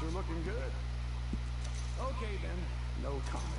are looking good. Okay then, no comment.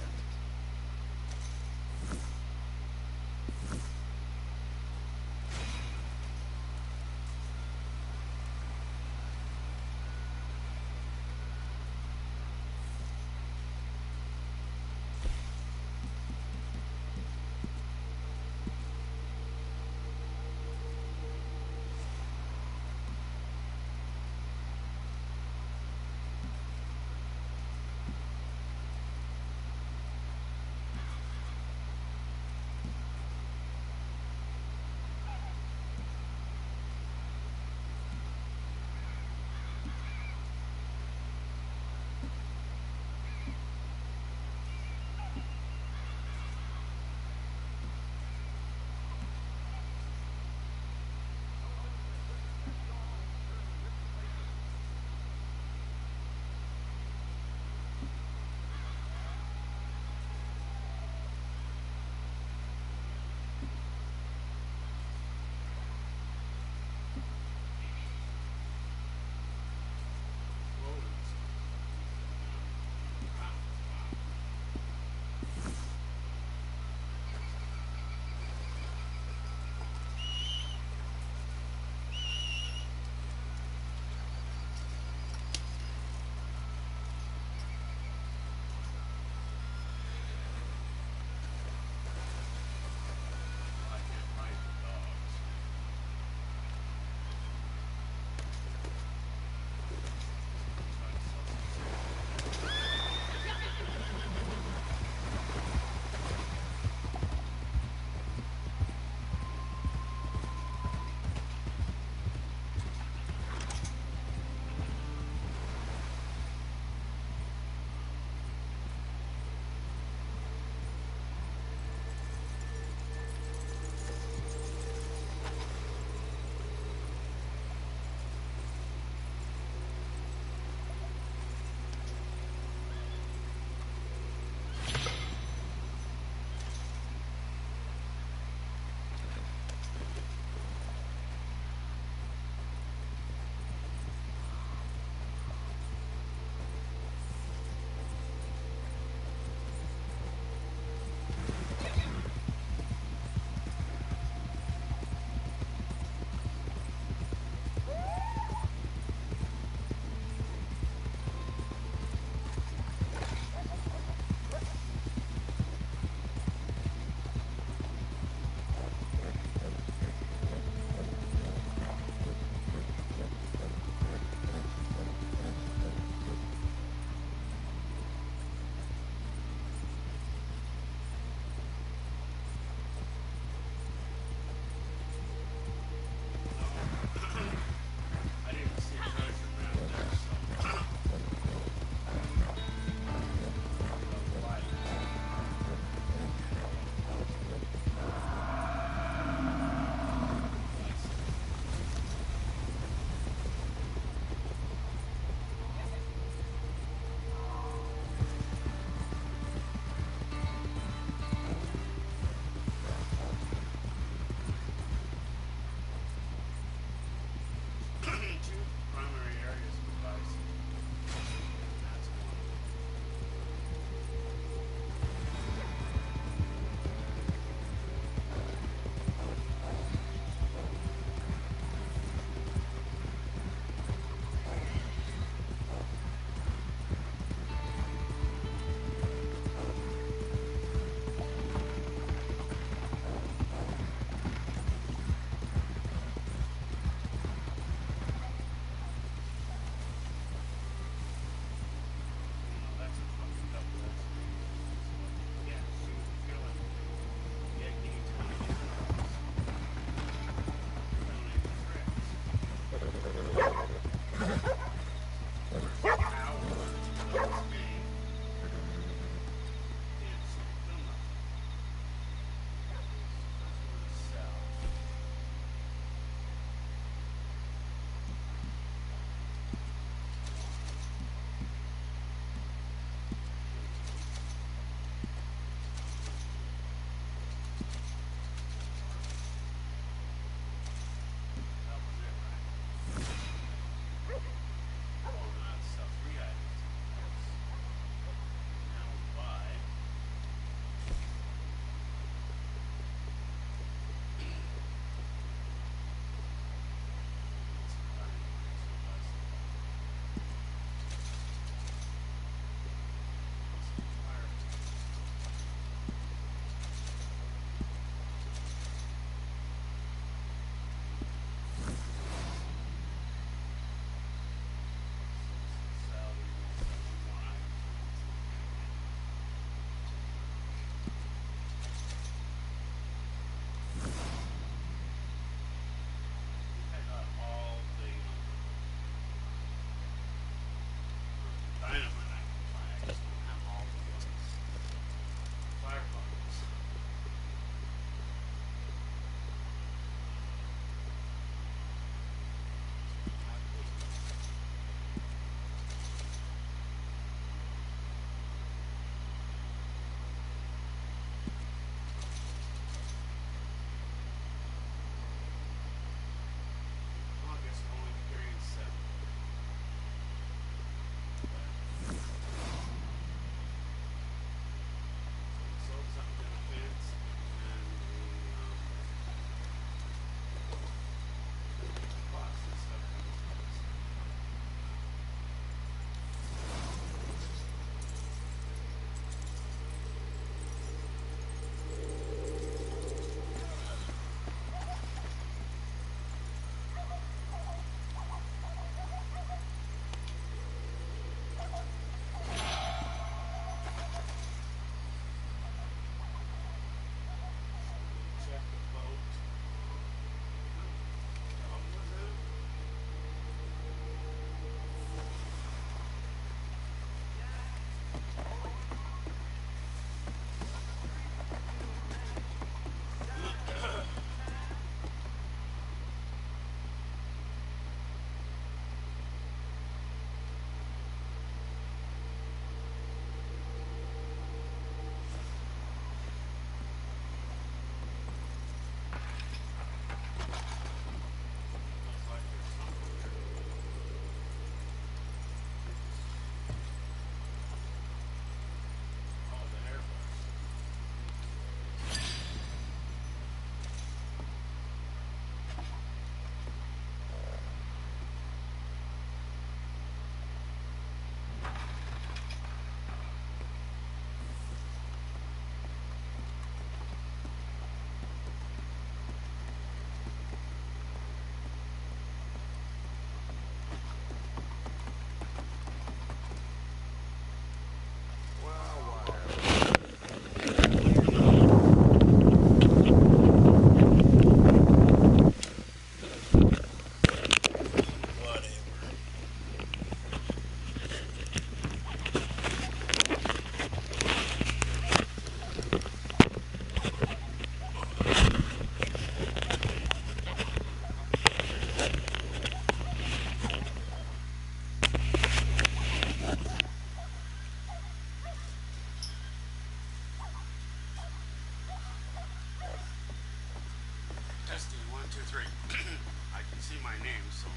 see my name, so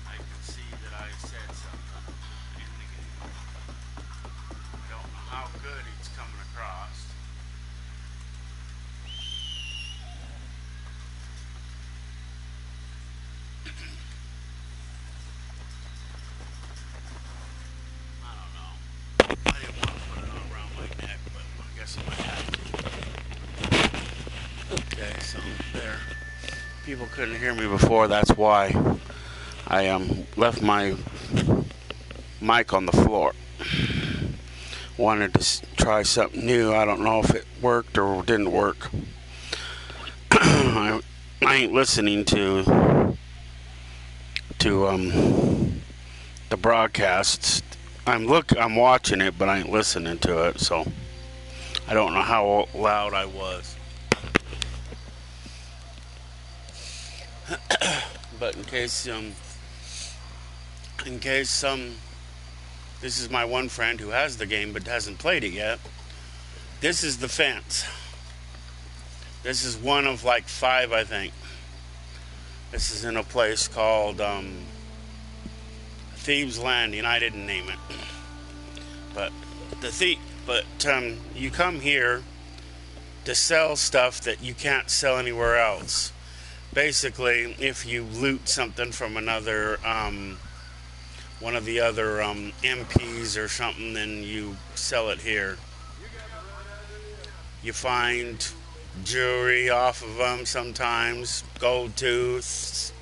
I can see that I said something in the game. I don't know how good it's coming across. I don't know. I didn't want to put it on around my neck, but I guess I might have to. Okay, so there. People couldn't hear me before, that's why I left my mic on the floor. Wanted to try something new. I don't know if it worked or didn't work. I ain't listening to the broadcasts. I'm watching it, but I ain't listening to it, so I don't know how loud I was. But in case this is my one friend who has the game but hasn't played it yet. This is the fence. This is one of like 5, I think. This is in a place called Thieves Landing. I didn't name it, but you come here to sell stuff that you can't sell anywhere else. Basically, if you loot something from another one of the other MPs or something, then you sell it here. You find jewelry off of them sometimes, gold tooth,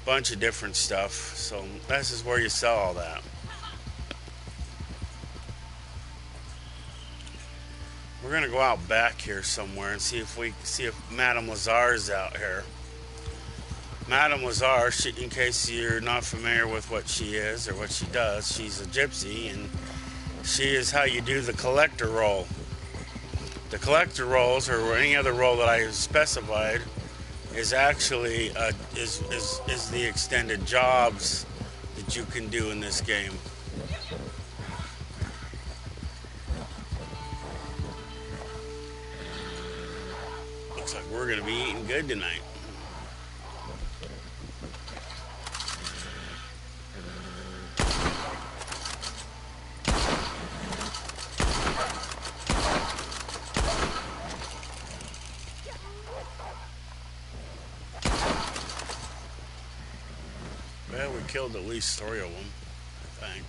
bunch of different stuff. So this is where you sell all that. We're gonna go out back here somewhere and see if Madame Lazar is out here. Madame Lazar, in case you're not familiar with what she is or what she does, she's a gypsy, and she is how you do the collector roll. The collector rolls, or any other roll that I have specified, is actually is the extended jobs that you can do in this game. Looks like we're gonna be eating good tonight. Well, we killed at least 3 of them, I think.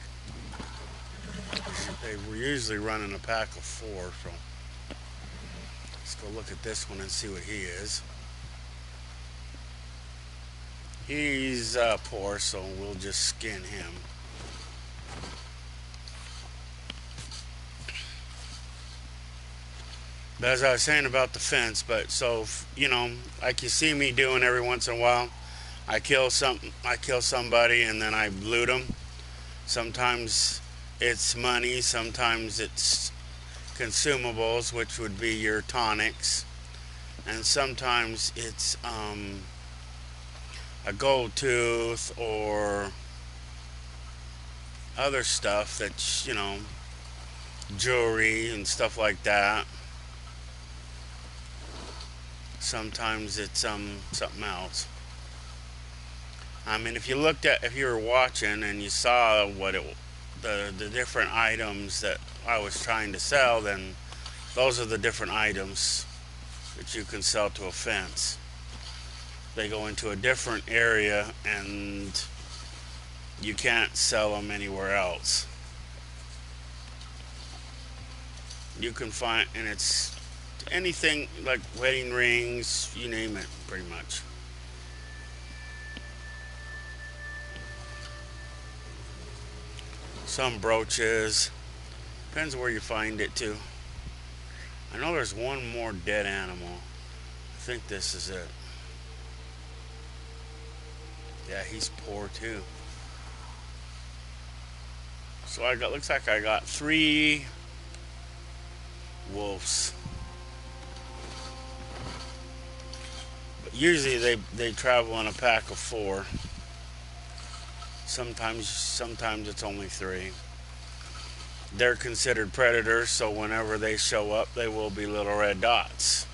They were usually running a pack of 4, so let's go look at this one and see what he is. He's poor, so we'll just skin him. But as I was saying about the fence, like you see me doing every once in a while, I kill somebody and then I loot them. Sometimes it's money, sometimes it's consumables, which would be your tonics, and sometimes it's a gold tooth or other stuff that's, jewelry and stuff like that. Sometimes it's something else. I mean, if you were watching and you saw the different items that I was trying to sell, then those are the different items that you can sell to a fence. They go into a different area and you can't sell them anywhere else. You can find, and it's anything like wedding rings, you name it, pretty much. Some brooches. Depends where you find it too. I know there's one more dead animal. I think this is it. Yeah, he's poor too. So looks like I got 3 wolves. But usually they travel in a pack of 4. Sometimes it's only 3. They're considered predators, so whenever they show up, they will be little red dots.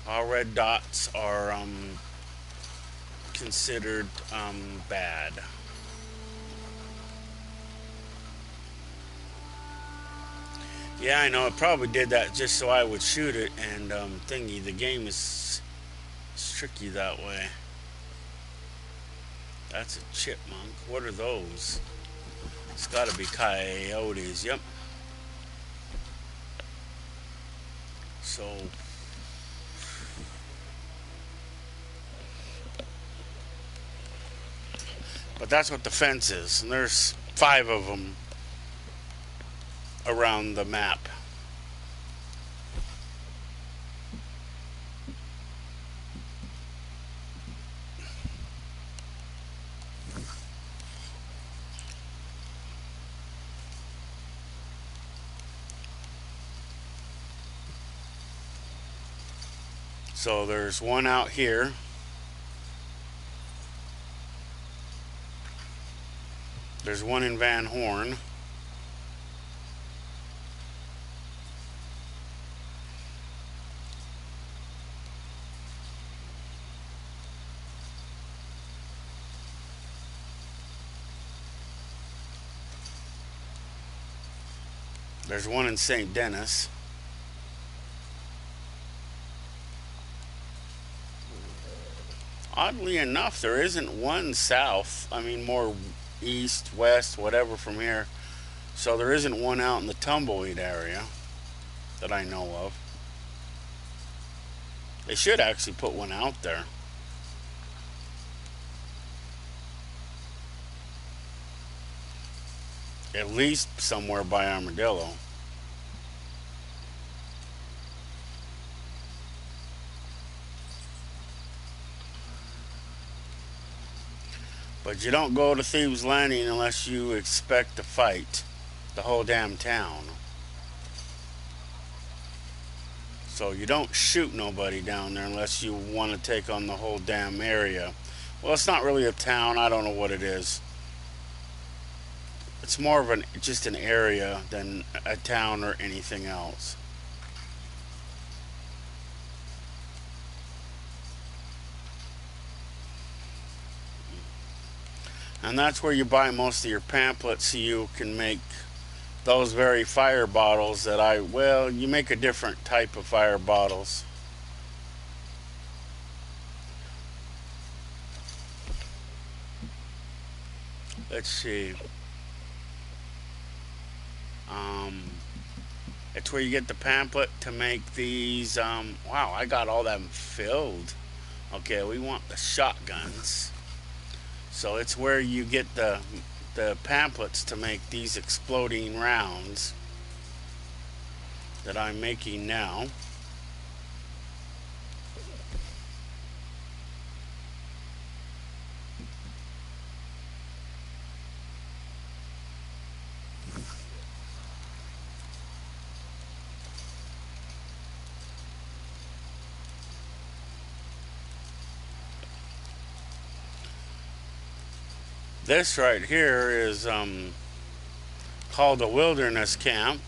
All red dots are considered bad. Yeah, I know. It probably did that just so I would shoot it and thingy. The game is tricky that way. That's a chipmunk. What are those? It's got to be coyotes. Yep. So, but that's what the fence is, and there's 5 of them around the map. So there's one out here. There's one in Van Horn. There's one in St. Denis. Oddly enough, there isn't one south. I mean, more east, west, whatever from here. So there isn't one out in the Tumbleweed area that I know of. They should actually put one out there. At least somewhere by Armadillo. But you don't go to Thieves Landing unless you expect to fight the whole damn town. So you don't shoot nobody down there unless you want to take on the whole damn area. Well, it's not really a town. I don't know what it is. It's more of just an area than a town or anything else. And that's where you buy most of your pamphlets so you can make those very fire bottles that well, you make a different type of fire bottles. Let's see. It's where you get the pamphlet to make these. Wow, I got all them filled. Okay, we want the shotguns. So it's where you get the pamphlets to make these exploding rounds that I'm making now. This right here is called a wilderness camp.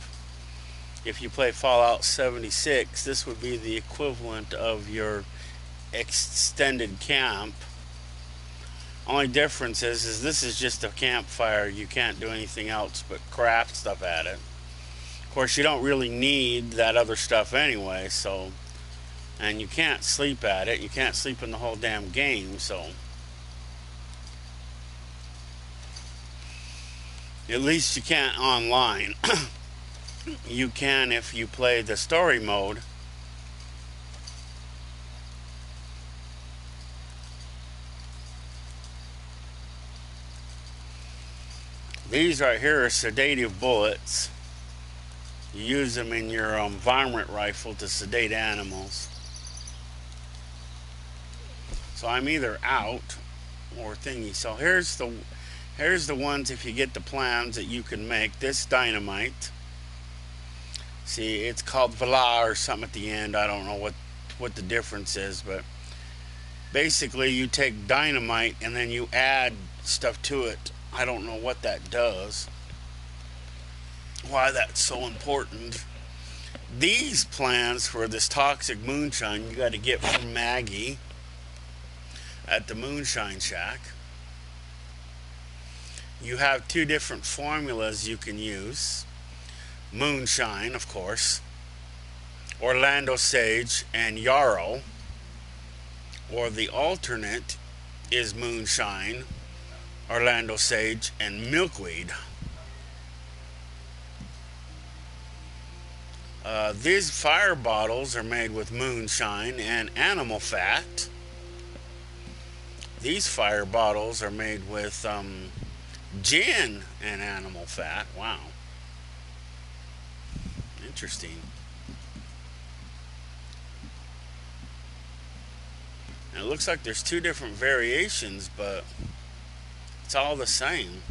If you play Fallout 76, this would be the equivalent of your extended camp. Only difference is this is just a campfire. You can't do anything else but craft stuff at it. Of course, you don't really need that other stuff anyway, so, and you can't sleep at it. You can't sleep in the whole damn game, so. At least you can't online. You can if you play the story mode. These right here are sedative bullets. You use them in your varmint rifle to sedate animals. So I'm either out or thingy. So here's the ones, if you get the plans, that you can make. This dynamite. See, it's called Vala or something at the end. I don't know what the difference is, but basically you take dynamite and then you add stuff to it. I don't know what that does. Why that's so important. These plans for this toxic moonshine you got to get from Maggie. at the Moonshine Shack. You have two different formulas you can use. Moonshine, of course, Orlando Sage, and Yarrow. Or the alternate is Moonshine, Orlando Sage, and Milkweed. These fire bottles are made with moonshine and animal fat. These fire bottles are made with gin and animal fat. Wow. Interesting. And it looks like there's two different variations, but it's all the same.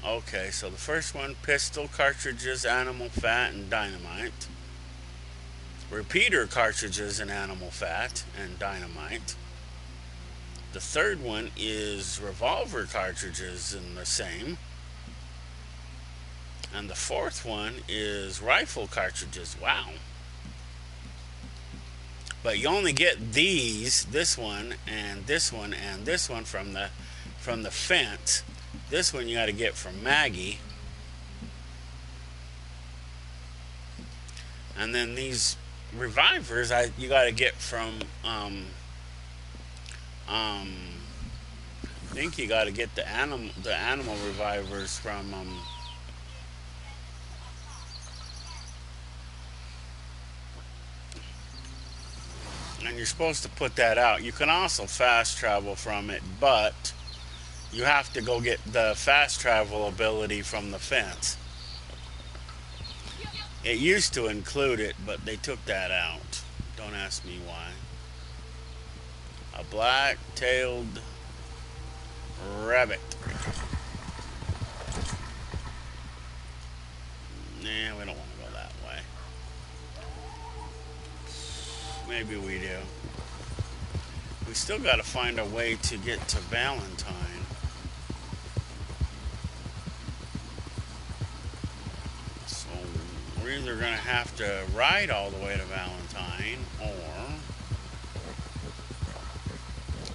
Okay, so the first one, pistol cartridges, animal fat, and dynamite. Repeater cartridges and animal fat and dynamite. The third one is revolver cartridges and the same. And the fourth one is rifle cartridges. Wow. But you only get these, this one, and this one, and this one from the fence. This one you got to get from Maggie. And then these revivers you got to get from I think you got to get the animal revivers from and you're supposed to put that out. You can also fast travel from it, but you have to go get the fast travel ability from the fence. It used to include it, but they took that out. Don't ask me why. A black-tailed rabbit. Nah, we don't want to go that way. Maybe we do. We still got to find a way to get to Valentine. So we're either going to have to ride all the way to Valentine, or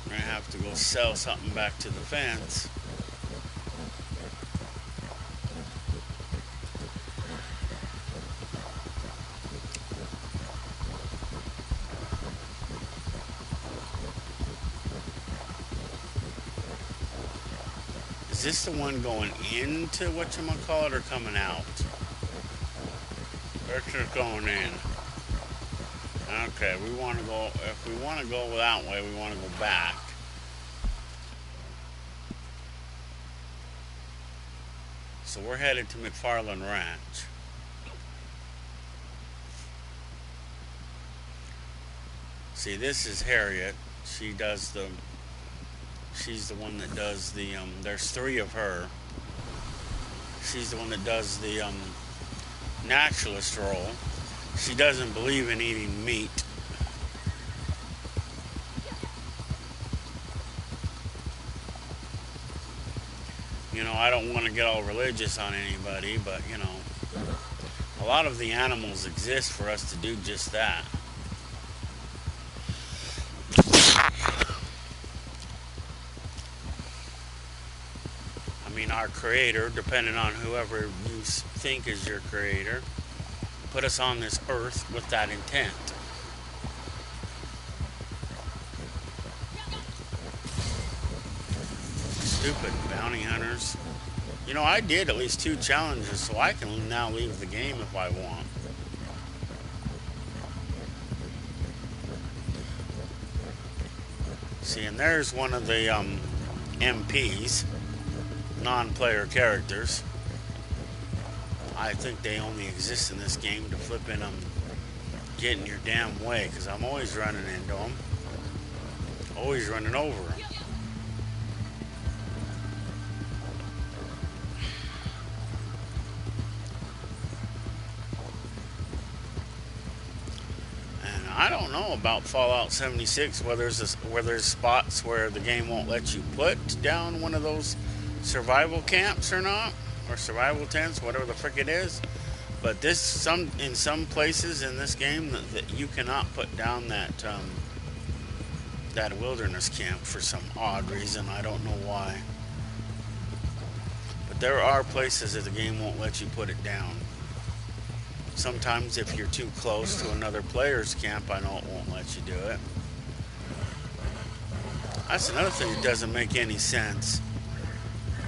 we're going to have to go sell something back to the fence. Is this the one going into whatchamacallit or coming out? It's just going in. Okay, we want to go, if we want to go that way, we want to go back. So we're headed to McFarland Ranch. See, this is Harriet. She's the one that does the, there's three of her. She's the one that does the naturalist role. She doesn't believe in eating meat. You know, I don't want to get all religious on anybody, but, you know, a lot of the animals exist for us to do just that. I mean, our creator, depending on whoever you think is your creator, put us on this earth with that intent. Stupid bounty hunters. You know, I did at least 2 challenges, so I can now leave the game if I want. See, and there's one of the MPs, non-player characters. I think they only exist in this game to flip in them, get in your damn way, because I'm always running into them, always running over them. And I don't know about Fallout 76, whether there's spots where the game won't let you put down one of those survival camps or not, or survival tents, whatever the frick it is. But in some places in this game that you cannot put down that that wilderness camp for some odd reason. I don't know why. But there are places that the game won't let you put it down. Sometimes if you're too close to another player's camp, I know it won't let you do it. That's another thing that doesn't make any sense.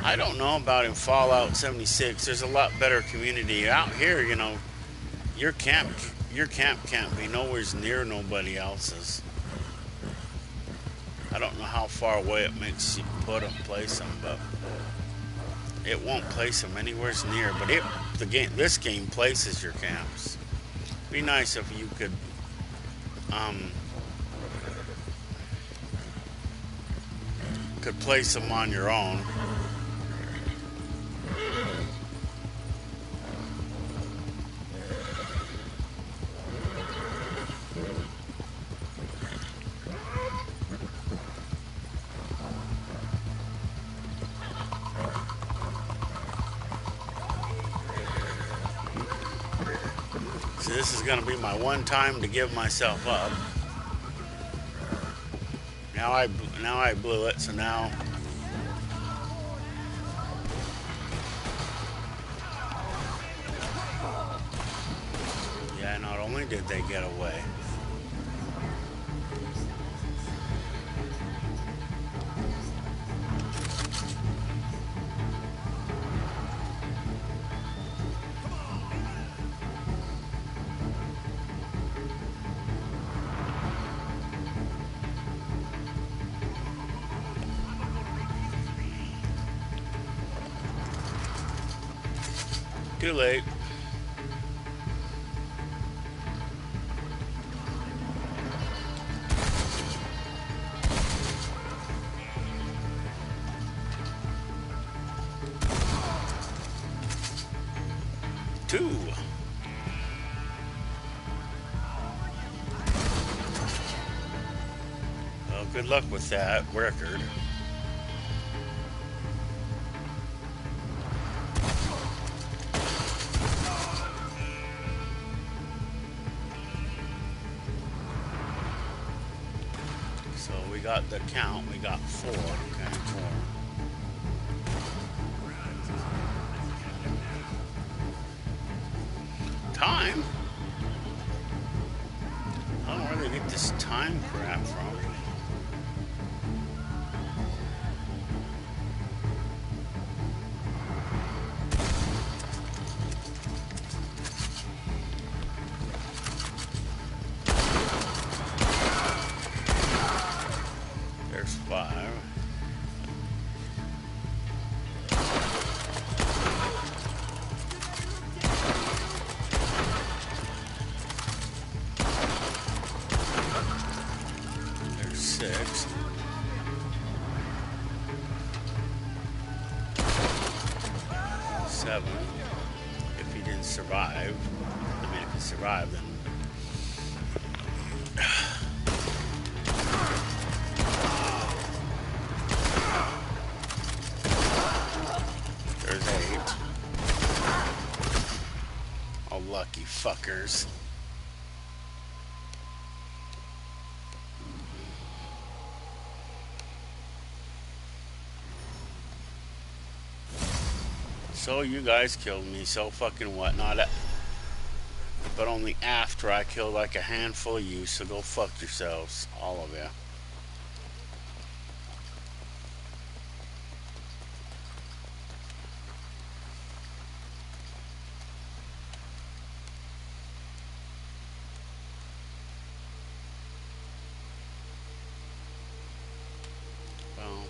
I don't know about in Fallout 76. There's a lot better community out here. You know, your camp can't be nowhere near nobody else's. I don't know how far away it makes you place them, but it won't place them anywhere near. But this game places your camps. Be nice if you could place them on your own. So this is going to be my one time to give myself up. Now I blew it, so now yeah, not only did they get away. Too late. Two. Well, good luck with that record. We got the count. We got 4. Okay, 4. Time? I don't know where they get this time crap from. There's 5. There's 6. Seven. If he didn't survive, I mean, if he survived, then there's 8. Oh, lucky fuckers. So you guys killed me, so fucking what? Not but only after I killed like a handful of you, so go fuck yourselves, all of you. Well,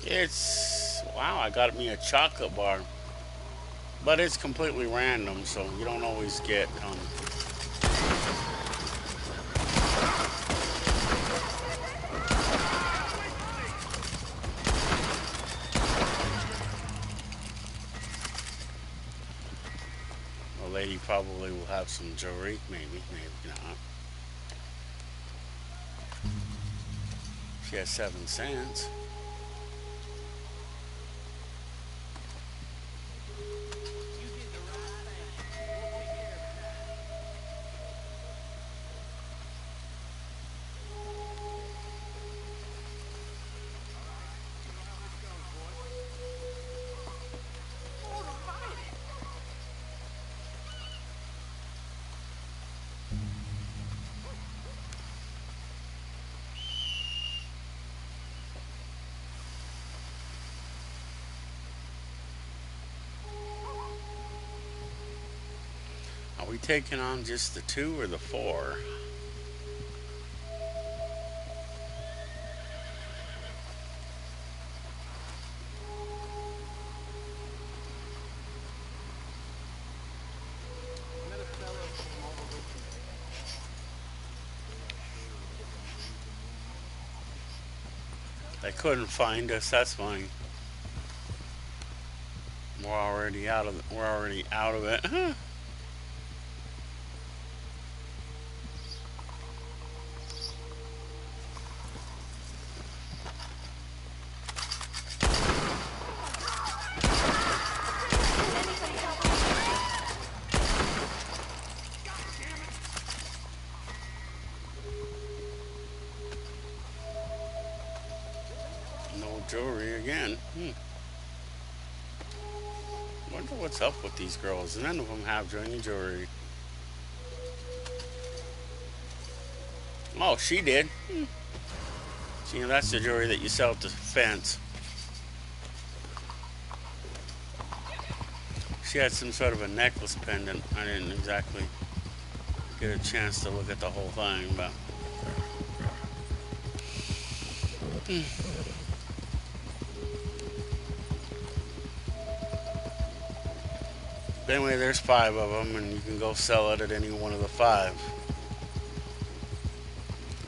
it's, wow, I got me a chocolate bar. But it's completely random, so you don't always get, lady probably will have some jewelry. Maybe, maybe not. She has 7 cents. Are we taking on just the 2 or the 4? They couldn't find us. That's funny. We're already out of it. Huh. No jewelry again. Wonder what's up with these girls. None of them have any jewelry. Oh, she did. See, that's the jewelry that you sell at the fence. She had some sort of a necklace pendant. I didn't exactly get a chance to look at the whole thing, but anyway, there's 5 of them, and you can go sell it at any one of the 5.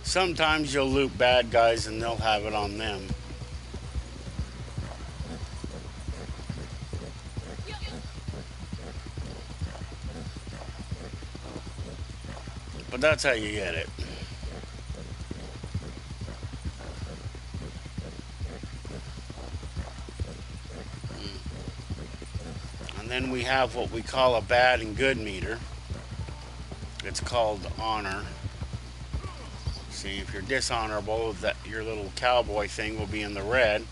Sometimes you'll loot bad guys and they'll have it on them. But that's how you get it. And then we have what we call a bad and good meter. It's called honor. See, if you're dishonorable, that your little cowboy thing will be in the red.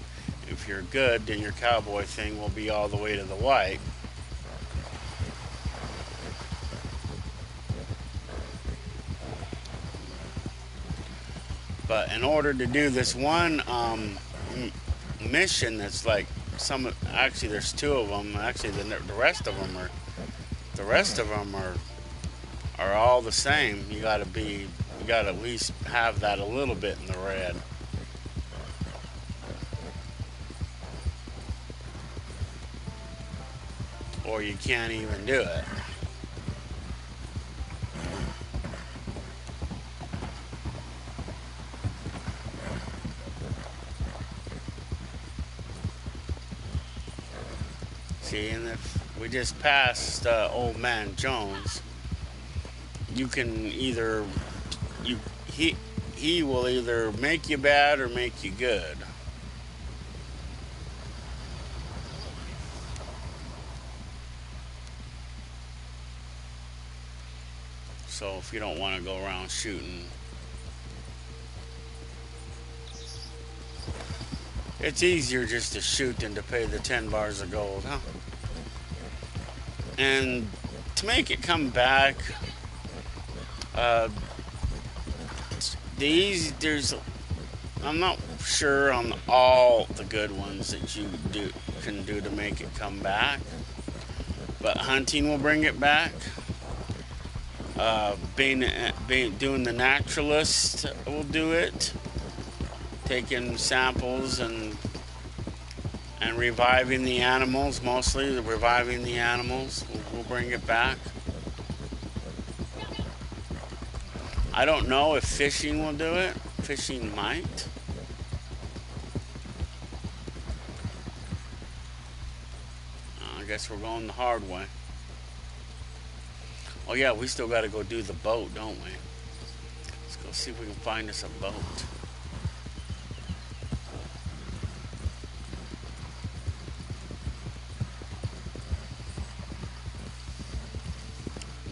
If you're good, then your cowboy thing will be all the way to the white. But in order to do this one mission, that's like actually there's 2 of them. Actually, the rest of them are all the same. You got to at least have that a little bit in the red. Or you can't even do it. See, and if we just passed Old Man Jones, you can either he will either make you bad or make you good. So if you don't want to go around shooting, it's easier just to shoot than to pay the 10 bars of gold, huh? And to make it come back, I'm not sure on all the good ones that you can do to make it come back, but hunting will bring it back. Doing the naturalist will do it. Taking samples and reviving the animals, mostly reviving the animals will bring it back. I don't know if fishing will do it. Fishing might. I guess we're going the hard way. Oh yeah, we still got to go do the boat, don't we? Let's go see if we can find us a boat.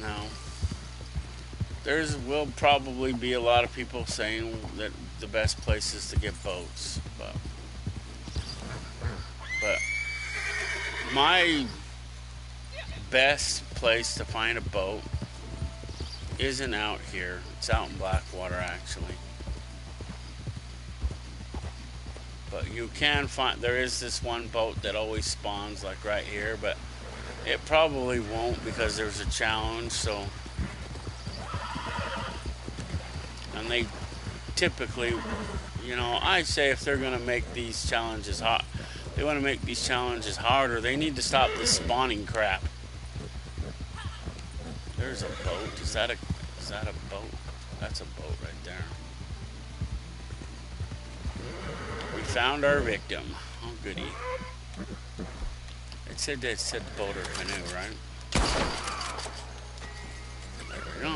Now, will probably be a lot of people saying that the best place is to get boats, but my best place to find a boat isn't out here. It's out in Blackwater, actually. But you can find, there is this one boat that always spawns like right here, but it probably won't because there's a challenge. So, and they typically, you know, I say if they're going to make these challenges hot, they want to make these challenges harder, they need to stop this spawning crap. There's a boat. Is that a boat? That's a boat right there. We found our victim. Oh goody. It said boat or canoe, right? There we go.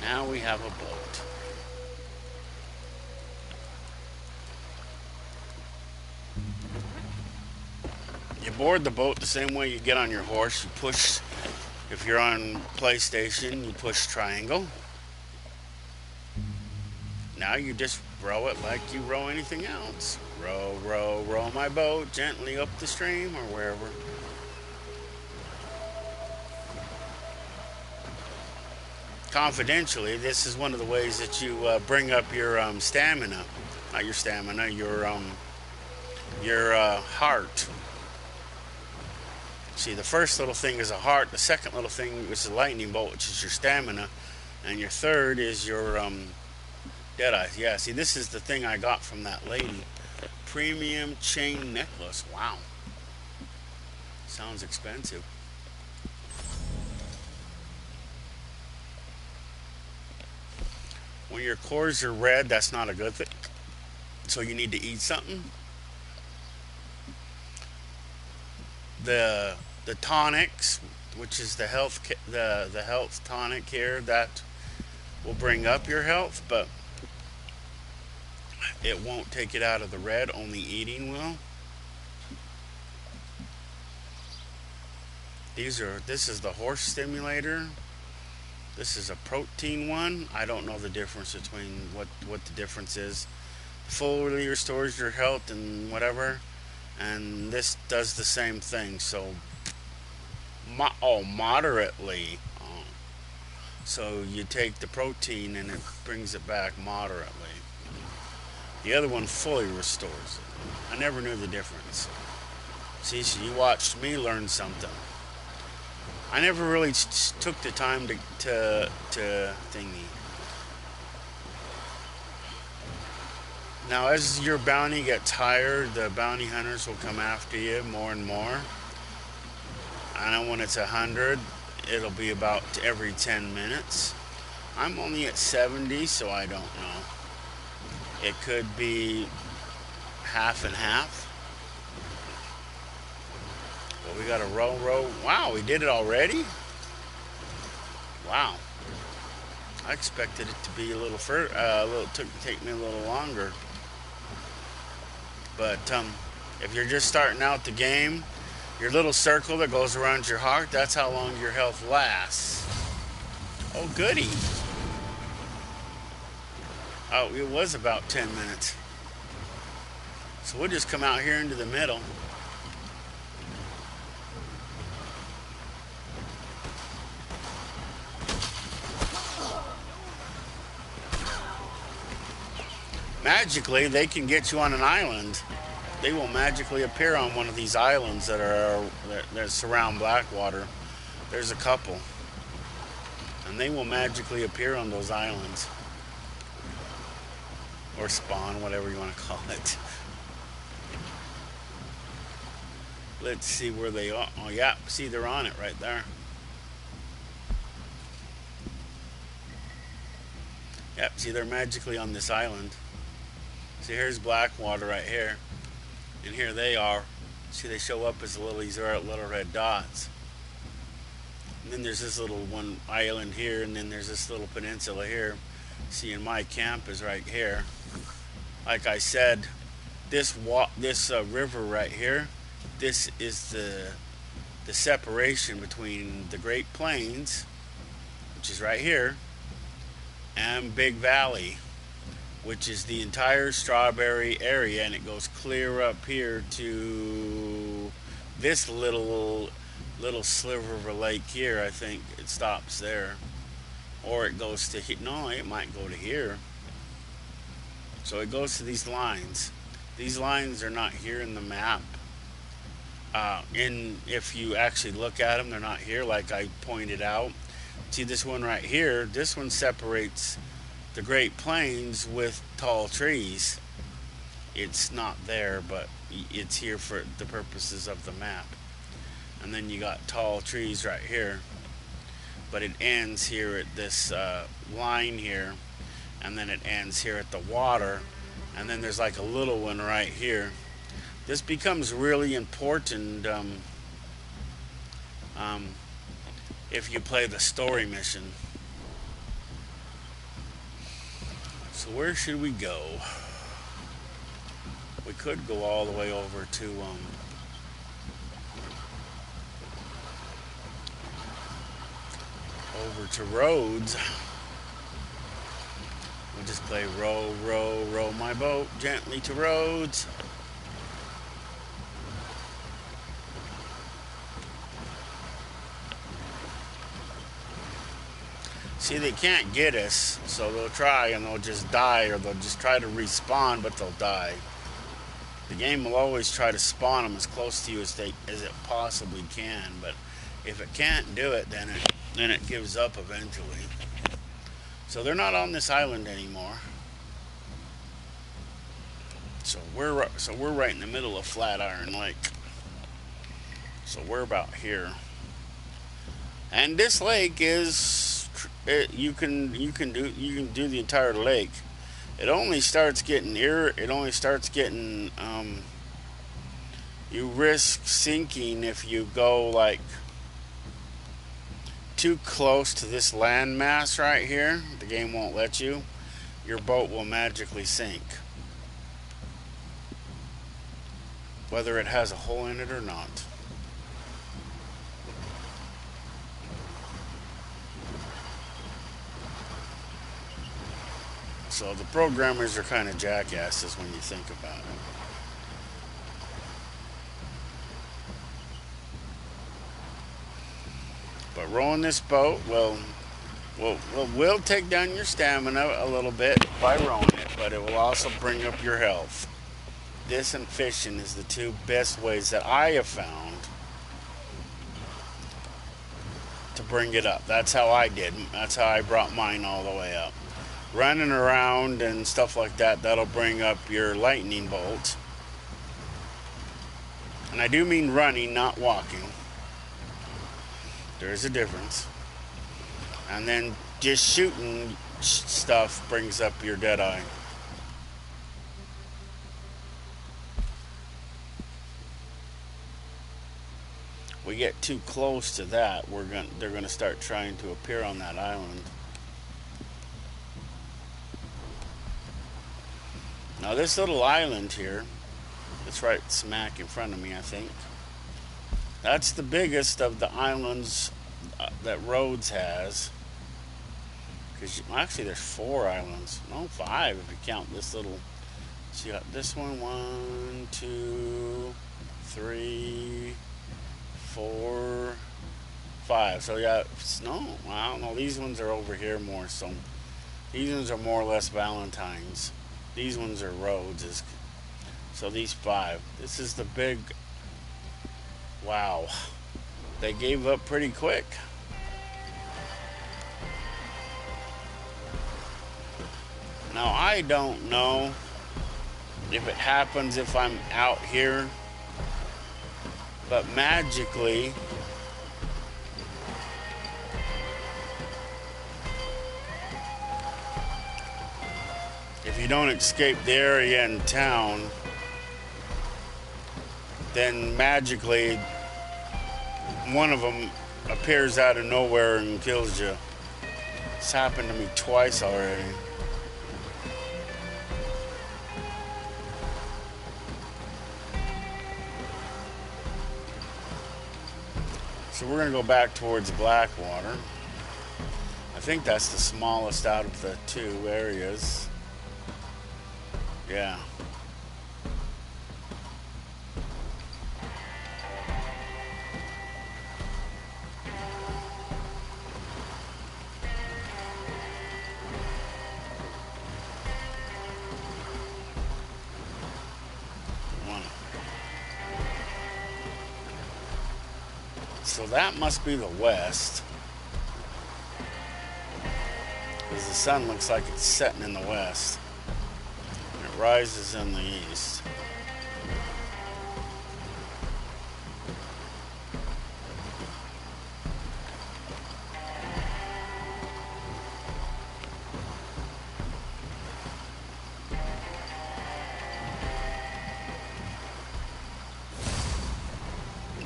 Now we have a boat. You board the boat the same way you get on your horse. You push, if you're on PlayStation, you push triangle. Now you just row it like you row anything else. Row, row, row my boat gently up the stream or wherever. Confidentially, this is one of the ways that you bring up your stamina. Not your stamina, your heart. See, the first little thing is a heart. The second little thing is a lightning bolt, which is your stamina. And your third is your Deadeye. Yeah, see, this is the thing I got from that lady. Premium chain necklace. Wow. Sounds expensive. When your cores are red, that's not a good thing. So you need to eat something. The tonics, which is the health tonic here, that will bring up your health, but it won't take it out of the red. Only eating will. This is the horse stimulator. This is a protein one. I don't know the difference between what the difference is. Fully restores your health and whatever. And this does the same thing. So, moderately. So you take the protein and it brings it back moderately. The other one fully restores it. I never knew the difference. See, so you watched me learn something. I never really took the time to thingy. Now, as your bounty gets higher, the bounty hunters will come after you more and more. I know when it's 100, it'll be about every 10 minutes. I'm only at 70, so I don't know. It could be half and half. Well, we got a row. Wow, we did it already? Wow. I expected it to be a little further, take me a little longer. But if you're just starting out the game, your little circle that goes around your heart, that's how long your health lasts. Oh, goody. Oh, it was about 10 minutes. So we'll just come out here into the middle. Magically, they can get you on an island. They will magically appear on one of these islands that surround Blackwater. There's a couple. And they will magically appear on those islands. Or spawn, whatever you want to call it. Let's see where they are. Oh yeah, see, they're on it right there. Yep, see, they're magically on this island. See, here's Blackwater right here. And here they are. See, they show up as these little red dots. then there's this little one island here, and then there's this little peninsula here. See, and my camp is right here. Like I said, this river right here, this is the separation between the Great Plains, which is right here, and Big Valley, which is the entire Strawberry area, and it goes clear up here to this little sliver of a lake here. I think it stops there, or it goes to no, it might go to here. So it goes to these lines. These lines are not here in the map. If you actually look at them, they're not here, like I pointed out. See this one right here? This one separates the Great Plains with tall trees. It's not there, but it's here for the purposes of the map. And then you got tall trees right here, but it ends here at this line here, and then it ends here at the water, and then there's like a little one right here. This becomes really important if you play the story mission. So where should we go? We could go all the way over to Rhodes. We'll just play row, row, row my boat gently to Rhodes. See, they can't get us, so they'll try and they'll just die, or they'll just try to respawn, but they'll die. The game will always try to spawn them as close to you as it possibly can, but if it can't do it, then it gives up eventually. So they're not on this island anymore. So we're right in the middle of Flatiron Lake. So we're about here, and this lake is. You can do the entire lake. It only starts getting you risk sinking if you go like too close to this landmass right here. The game won't let you. Your boat will magically sink, whether it has a hole in it or not. So the programmers are kind of jackasses when you think about it. But rowing this boat will take down your stamina a little bit by rowing it, but it will also bring up your health. This and fishing is the two best ways that I have found to bring it up. That's how I did. That's how I brought mine all the way up. Running around and stuff like that, that'll bring up your lightning bolt. And I do mean running, not walking. There's a difference. And then just shooting stuff brings up your Deadeye. We get too close to that, they're gonna start trying to appear on that island. Now this little island here, it's right smack in front of me, I think. That's the biggest of the islands that Rhodes has. Actually, there's 4 islands. No, 5 if you count this little. So you got this one, 1, 2, 3, 4, 5. So yeah, I don't know. These ones are over here more. So these ones are more or less Valentine's. These ones are Rhodes. So these 5. This is the big. Wow. They gave up pretty quick. Now I don't know if it happens if I'm out here, but magically if you don't escape the area in town, then magically one of them appears out of nowhere and kills you. It's happened to me twice already. So we're going to go back towards Blackwater. I think that's the smallest out of the two areas. Yeah. So that must be the west. Because the sun looks like it's setting in the west. And it rises in the east.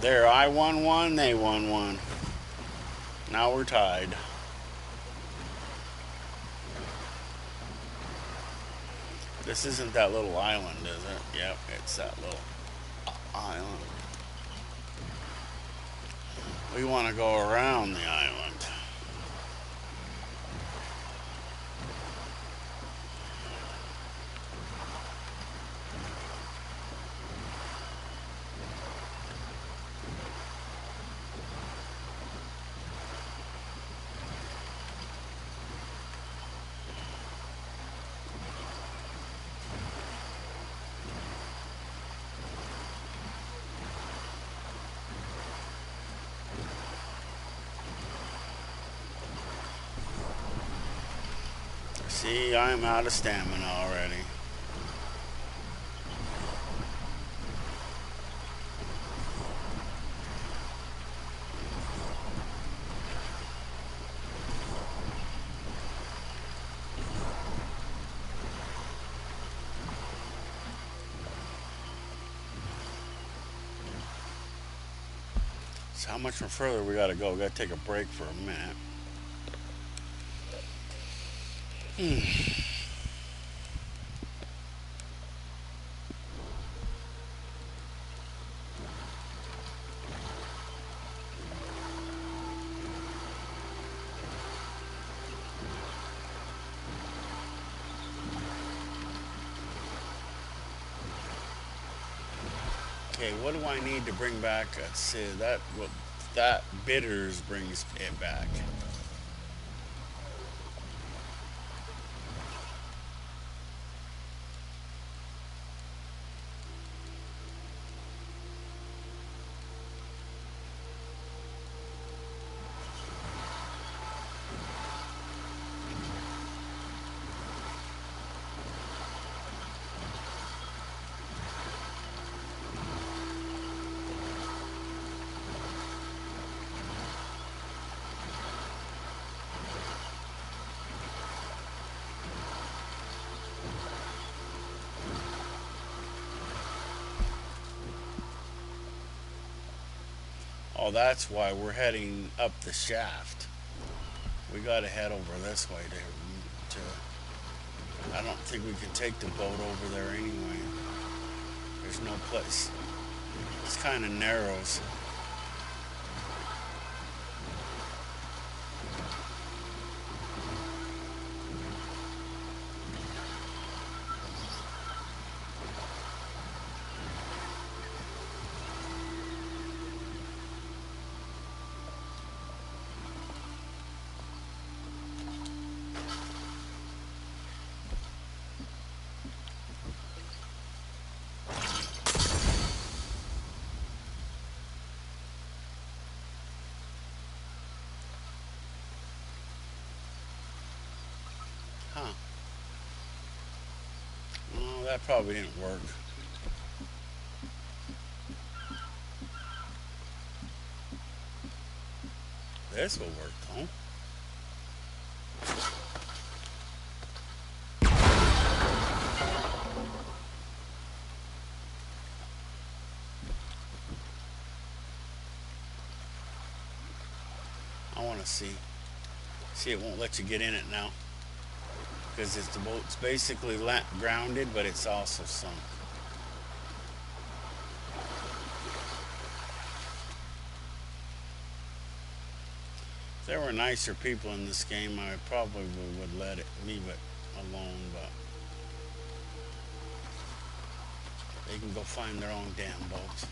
There, I won one, they won one. Now we're tied. This isn't that little island, is it? Yep, it's that little island. We want to go around the island. See, I'm out of stamina already. So how much more further we gotta go? We gotta take a break for a minute. Okay, what do I need to bring back? Let's see, that bitters brings it back. Oh, that's why we're heading up the shaft. We gotta head over this way to I don't think we can take the boat over there anyway. There's no place. It's kind of narrows. Huh. Oh, that probably didn't work. This will work, though. I want to see. See, it won't let you get in it now because the boat's basically grounded, but it's also sunk. If there were nicer people in this game, I probably would let it leave it alone, but they can go find their own damn boats.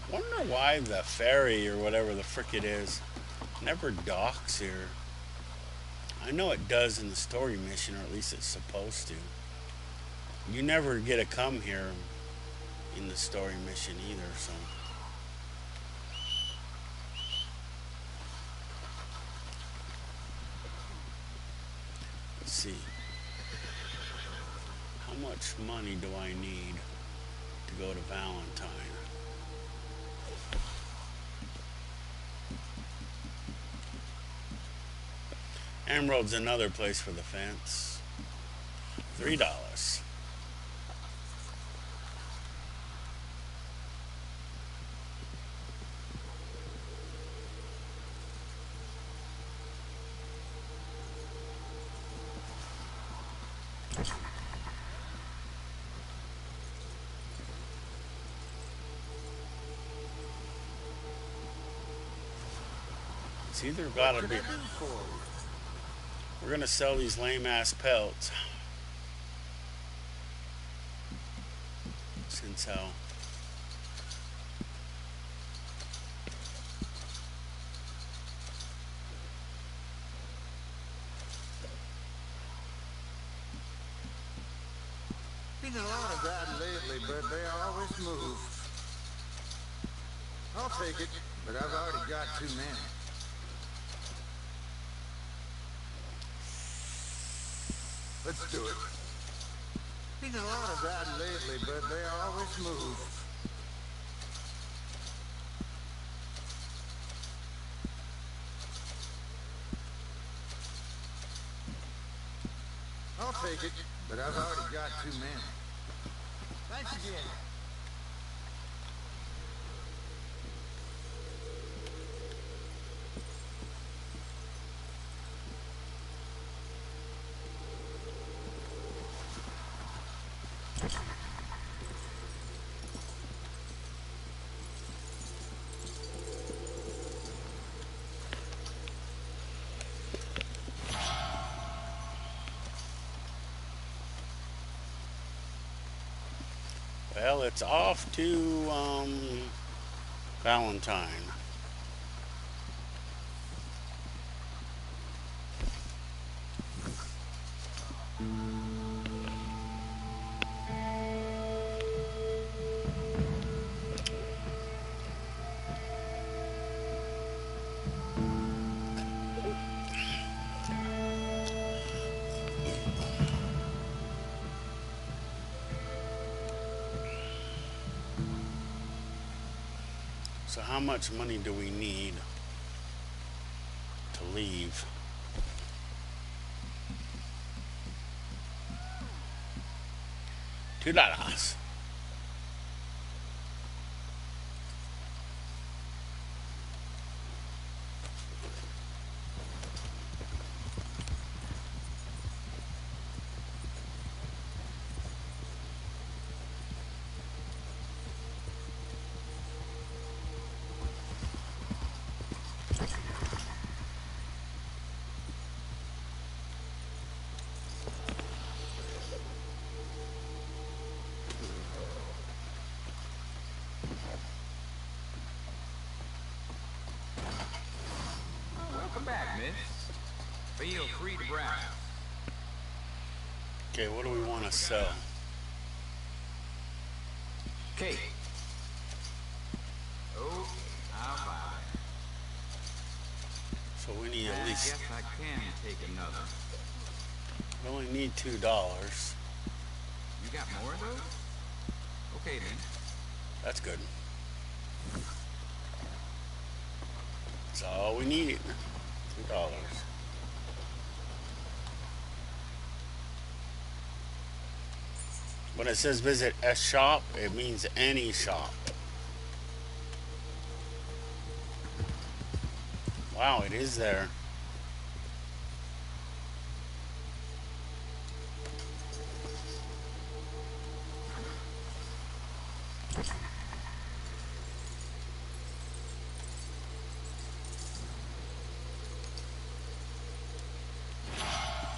Wonder why the ferry or whatever the frick it is never docks here. I know it does in the story mission, or at least it's supposed to. You never get to come here in the story mission either, so. Let's see. How much money do I need to go to Valentine? Emerald's another place for the fence. $3. It's either gotta be. We're gonna sell these lame ass pelts. Since how? Been a lot of that lately, but they always move. I'll take it, but I've already got too many. Let's do it. Been a lot of that lately, but they always move. I'll take it, but I've already got too many. Thanks again. Well, it's off to Valentine. So how much money do we need to leave? $2. Welcome back, miss. Feel free to browse. Okay, what do we want to sell? Cake. Oh, I'll buy that. So we need I at least, guess I can take another. we only need $2. You got more of those? Okay then. That's good. That's all we need. $2. When it says visit a shop, it means any shop. Wow, it is there.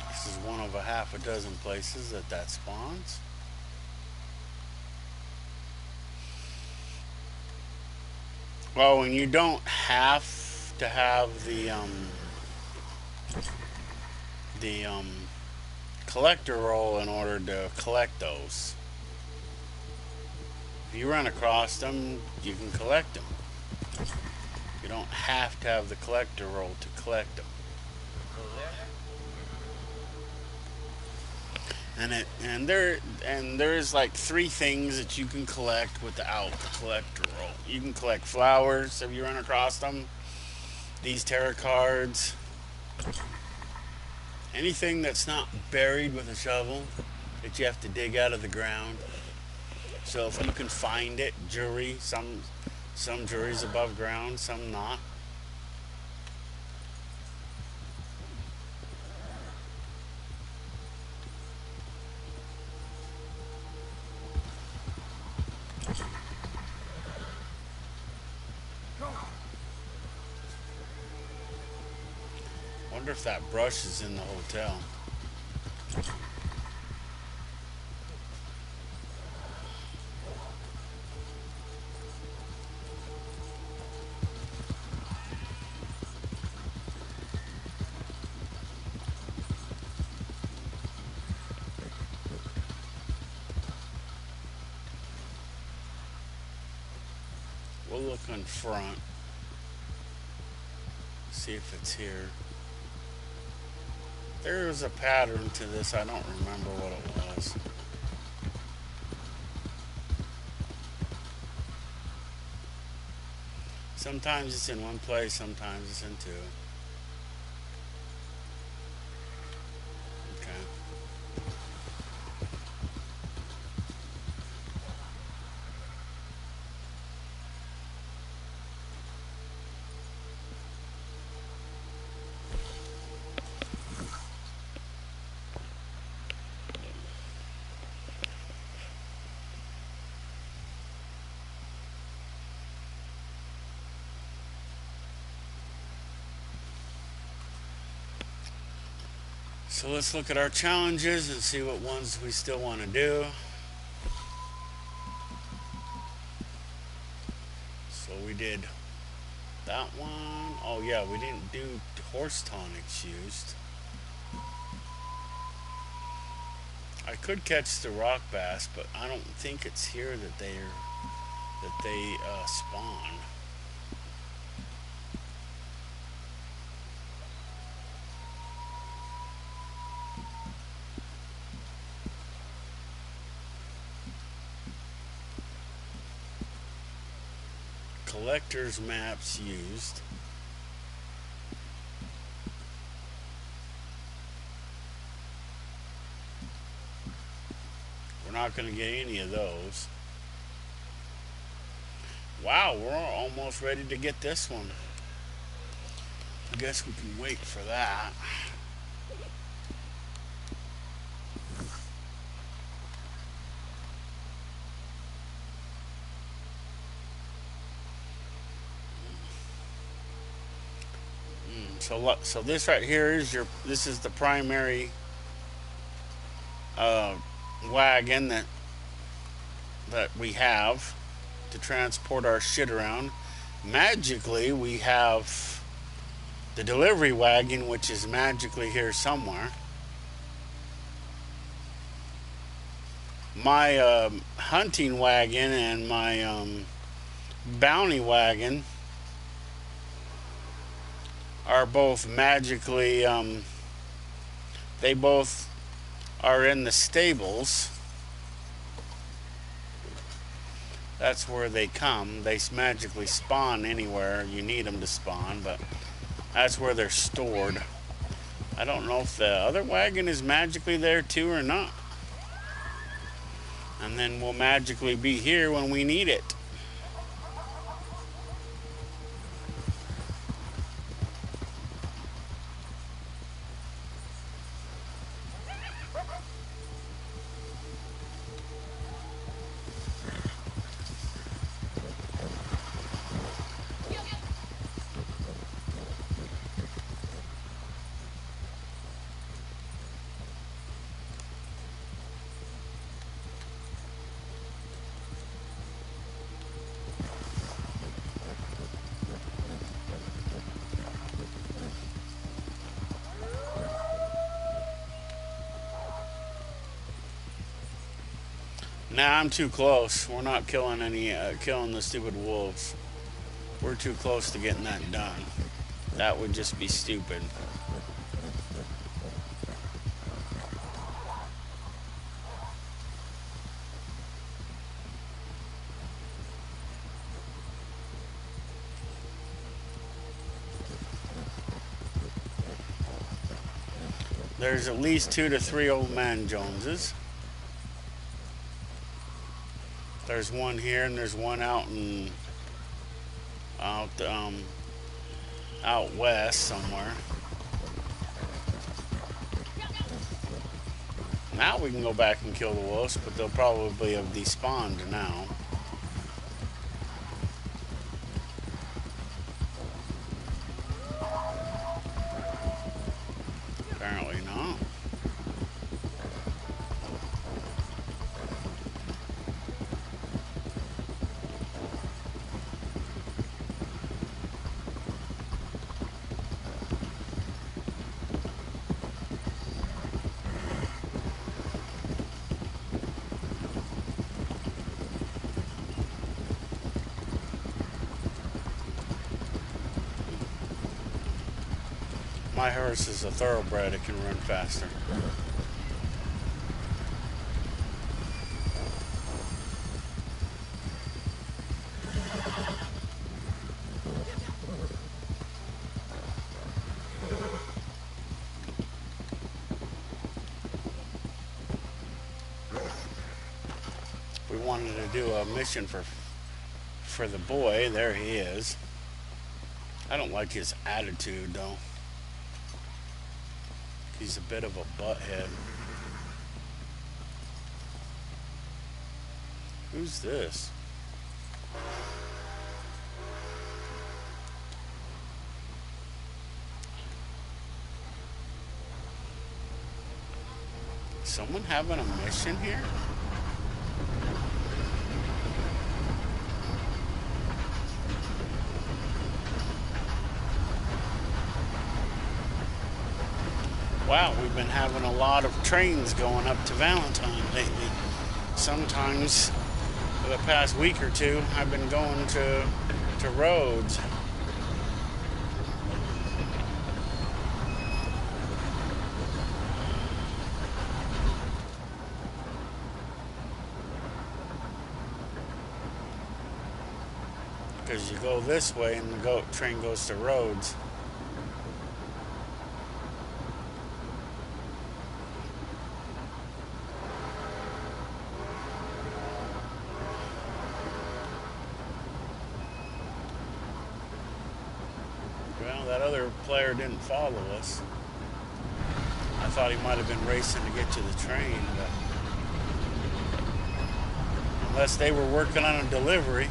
This is one of a half a dozen places that spawns. Well, and you don't have to have the collector roll in order to collect those. If you run across them, you can collect them. You don't have to have the collector roll to collect them. And there's like 3 things that you can collect without the collector roll. You can collect flowers if you run across them. These tarot cards. Anything that's not buried with a shovel that you have to dig out of the ground. So if you can find it, jewelry, some jewelry's above ground, some not. Wonder if that brush is in the hotel. We'll look in front, see if it's here. There's a pattern to this. I don't remember what it was. Sometimes it's in one place, sometimes it's in 2. Okay. So let's look at our challenges and see what ones we still want to do. So we did that one. Oh yeah, we didn't do horse tonics used. I could catch the rock bass, but I don't think it's here that they spawn. Collector's maps used. We're not going to get any of those. Wow, we're almost ready to get this one. I guess we can wait for that. So this right here is this is the primary wagon that we have to transport our shit around. Magically, we have the delivery wagon, which is magically here somewhere. My hunting wagon and my bounty wagon are both magically, they both are in the stables. That's where they come. They magically spawn anywhere you need them to spawn, but that's where they're stored. I don't know if the other wagon is magically there too or not. And then we'll magically be here when we need it. Nah, I'm too close. We're not killing killing the stupid wolves. We're too close to getting that done. That would just be stupid. There's at least 2 to 3 old man Joneses. There's one here, and there's one out west somewhere. Now we can go back and kill the wolves, but they'll probably have despawned now. Apparently not. My horse is a thoroughbred, it can run faster. We wanted to do a mission for the boy. There he is. I don't like his attitude though. He's a bit of a butthead. Who's this? Someone having a mission here? Wow, we've been having a lot of trains going up to Valentine lately. Sometimes, for the past week or two, I've been going to Rhodes. Because you go this way and the train goes to Rhodes. That other player didn't follow us. I thought he might have been racing to get to the train, but unless they were working on a delivery.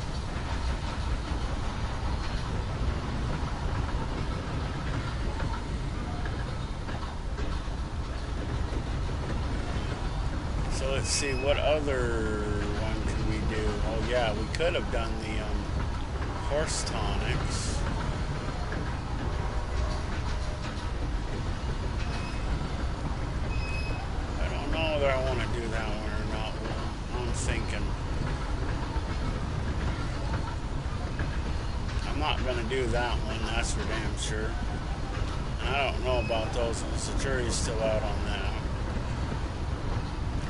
So let's see, what other one can we do? Oh yeah, we could have done the horse tonics. Whether I want to do that one or not, I'm thinking. I'm not going to do that one, that's for damn sure. And I don't know about those ones, the jury's still out on that.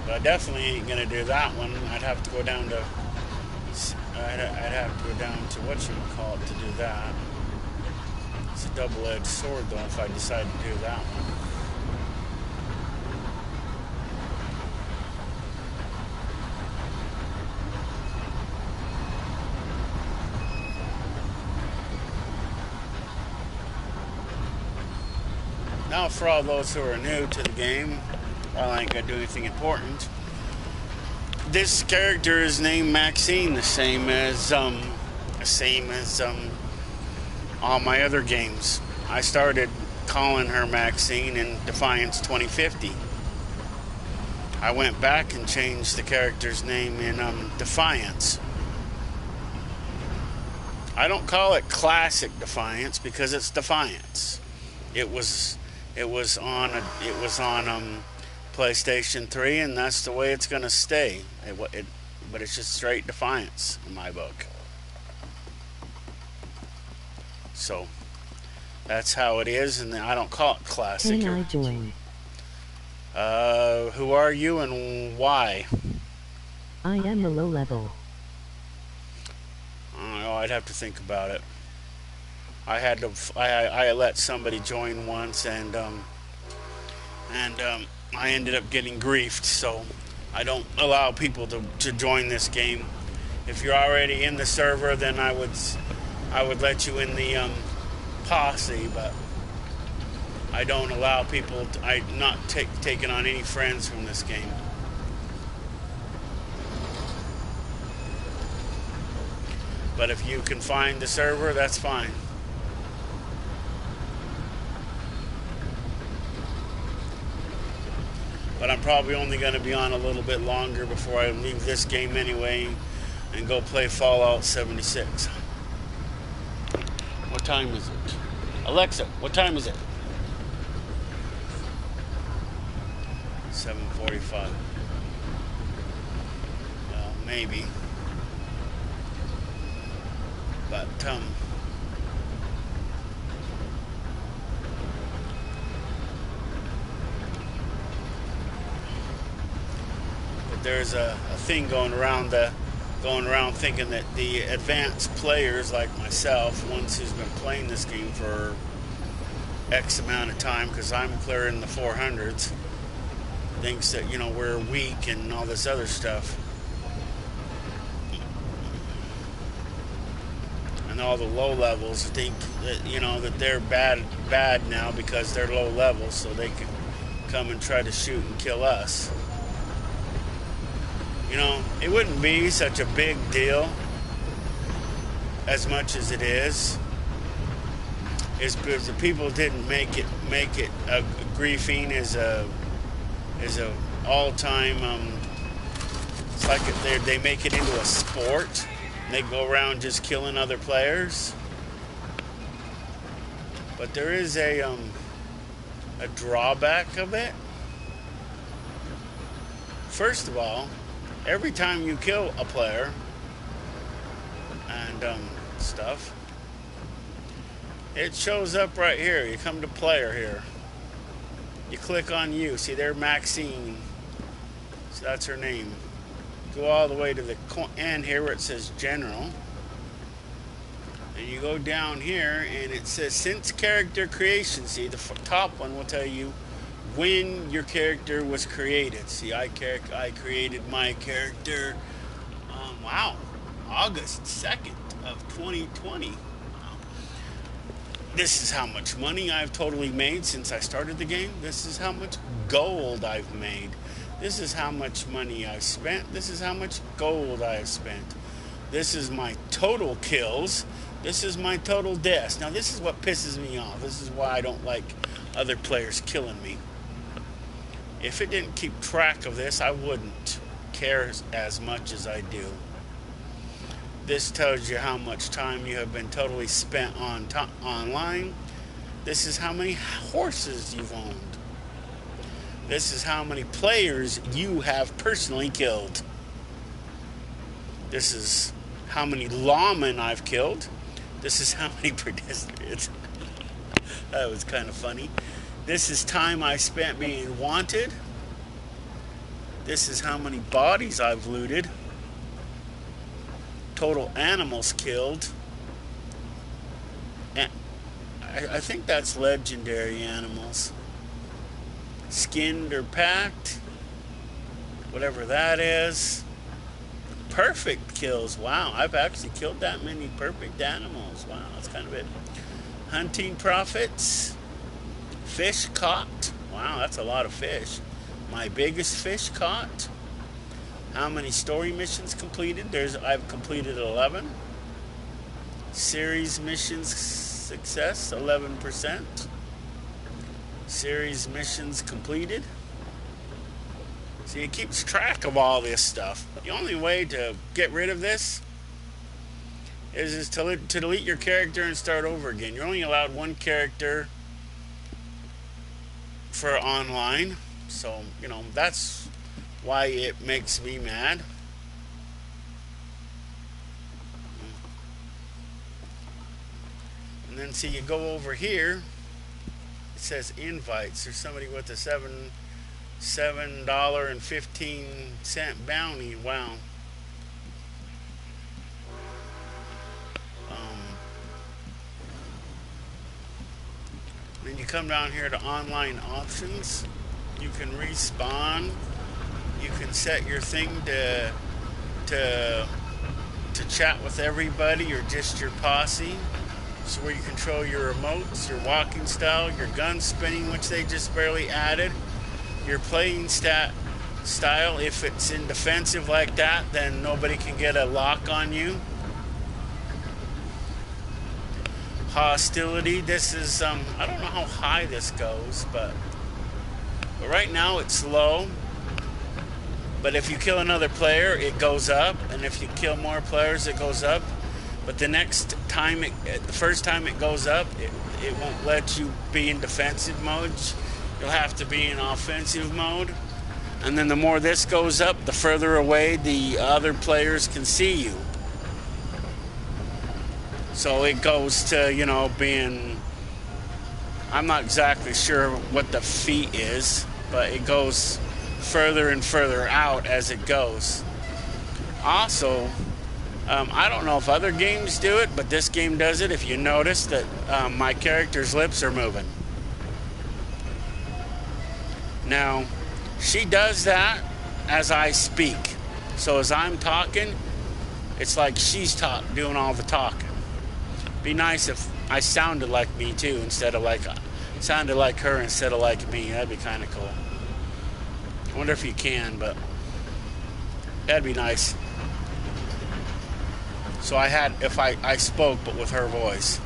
But I definitely ain't going to do that one. I'd have to go down to, whatchamacallit to do that. It's a double-edged sword though if I decide to do that one. Now, for all those who are new to the game, while I ain't gonna do anything important, this character is named Maxine, the same as all my other games. I started calling her Maxine in Defiance 2050. I went back and changed the character's name in Defiance. I don't call it Classic Defiance because it's Defiance. It was on PlayStation 3, and that's the way it's gonna stay. But it's just straight Defiance in my book. So that's how it is, and I don't call it Classic. Can I join? Who are you and why? I am a low level. I don't know, I'd have to think about it. I let somebody join once, and I ended up getting griefed, so I don't allow people to join this game. If you're already in the server, then I would let you in the posse, but I don't allow people I'm not taking on any friends from this game. But if you can find the server, that's fine. But I'm probably only going to be on a little bit longer before I leave this game anyway and go play Fallout 76. What time is it? Alexa, what time is it? 7:45. Well, maybe. But there's a thing going around thinking that the advanced players like myself, ones who's been playing this game for X amount of time, because I'm clearing the 400s, thinks that, you know, we're weak and all this other stuff. And all the low levels think that, you know, that they're bad now because they're low levels, so they can come and try to shoot and kill us. You know, it wouldn't be such a big deal as much as it is because the people didn't make it griefing as a all-time it's like if they make it into a sport and they go around just killing other players. But there is a drawback of it. First of all, every time you kill a player and stuff, it shows up right here. You come to player here. You click on you. See there, Maxine. So that's her name. Go all the way to the end here where it says General. And you go down here and it says since character creation. See, the top one will tell you when your character was created. See, I created my character, wow, August 2nd of 2020. Wow. This is how much money I've totally made since I started the game. This is how much gold I've made. This is how much money I've spent. This is how much gold I have spent. This is my total kills. This is my total deaths. Now, this is what pisses me off. This is why I don't like other players killing me. If it didn't keep track of this, I wouldn't care as much as I do. This tells you how much time you have been totally spent online. This is how many horses you've owned. This is how many players you have personally killed. This is how many lawmen I've killed. This is how many pedestrians. That was kind of funny. This is time I spent being wanted. This is how many bodies I've looted. Total animals killed. And I think that's legendary animals. Skinned or packed. Whatever that is. Perfect kills. Wow, I've actually killed that many perfect animals. Wow, that's kind of it. Hunting profits. Fish caught. Wow, that's a lot of fish. My biggest fish caught. How many story missions completed? I've completed 11. Series missions success, 11%. Series missions completed. See, it keeps track of all this stuff. The only way to get rid of this is to delete your character and start over again. You're only allowed one character for online. So, that's why it makes me mad. And then see, you go over here, it says invites. There's somebody with a $7.15 bounty. Wow. Then you come down here to online options. You can respawn. You can set your thing to chat with everybody or just your posse. So where you control your remotes, your walking style, your gun spinning, which they just barely added, your playing style. If it's in defensive like that, then nobody can get a lock on you. Hostility. This is I don't know how high this goes, but right now it's low. But if you kill another player, it goes up, and if you kill more players, it goes up. But the first time it goes up, it won't let you be in defensive mode. You'll have to be in offensive mode. And then the more this goes up, the further away the other players can see you. So it goes to, being, I'm not exactly sure what the feet is, but it goes further and further out as it goes. Also, I don't know if other games do it, but this game does it. If you notice that my character's lips are moving. Now, she does that as I speak. So as I'm talking, it's like she's doing all the talking. Be nice if I sounded like me too, sounded like her instead of like me. That'd be kind of cool. I wonder if you can, but that'd be nice. So if I spoke, but with her voice.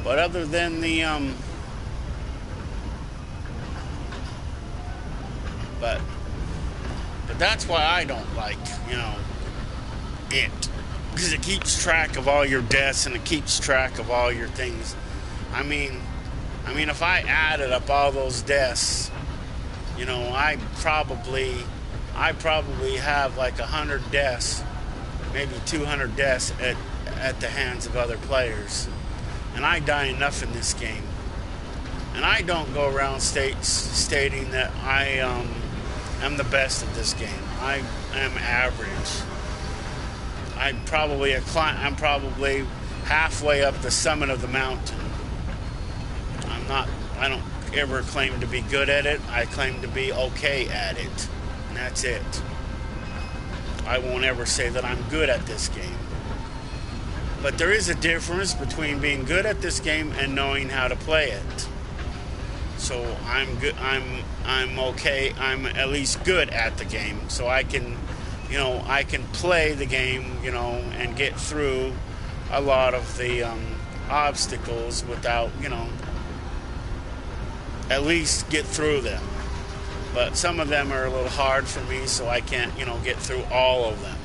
But other than the but that's why I don't like, it. Because it keeps track of all your deaths and it keeps track of all your things. I mean, if I added up all those deaths, I probably have like 100 deaths, maybe 200 deaths at the hands of other players. And I die enough in this game. And I don't go around stating that I am the best at this game. I am average. I'm probably halfway up the summit of the mountain. I don't ever claim to be good at it. I claim to be okay at it. And that's it. I won't ever say that I'm good at this game. But there is a difference between being good at this game and knowing how to play it. So I'm good. I'm okay. I'm at least good at the game, so I can, I can play the game, and get through a lot of the obstacles without, at least get through them. But some of them are a little hard for me, so I can't, get through all of them.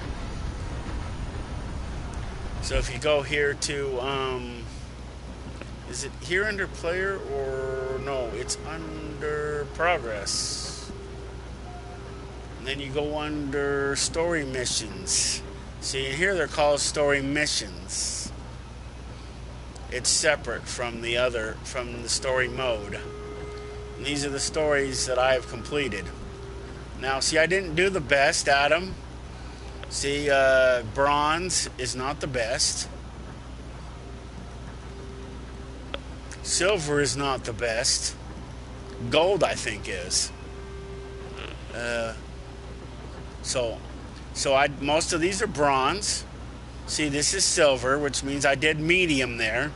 So if you go here to, is it here under player or no? It's under progress. And then you go under story missions. See, here they're called story missions. It's separate from the story mode. And these are the stories that I have completed. Now, see, I didn't do the best at them. See, bronze is not the best. Silver is not the best. gold, I think is. So most of these are bronze. See, this is silver, which means I did medium there.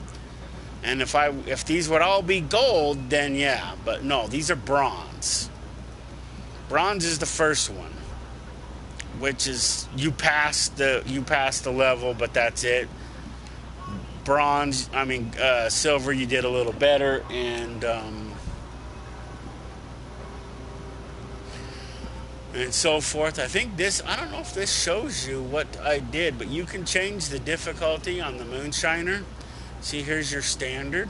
And if these would all be gold, then yeah. But no, these are bronze. Bronze is the first one, which is you pass the level, but that's it. Bronze, silver, you did a little better, and so forth. I think I don't know if this shows you what I did, but you can change the difficulty on the Moonshiner. See, here's your standard.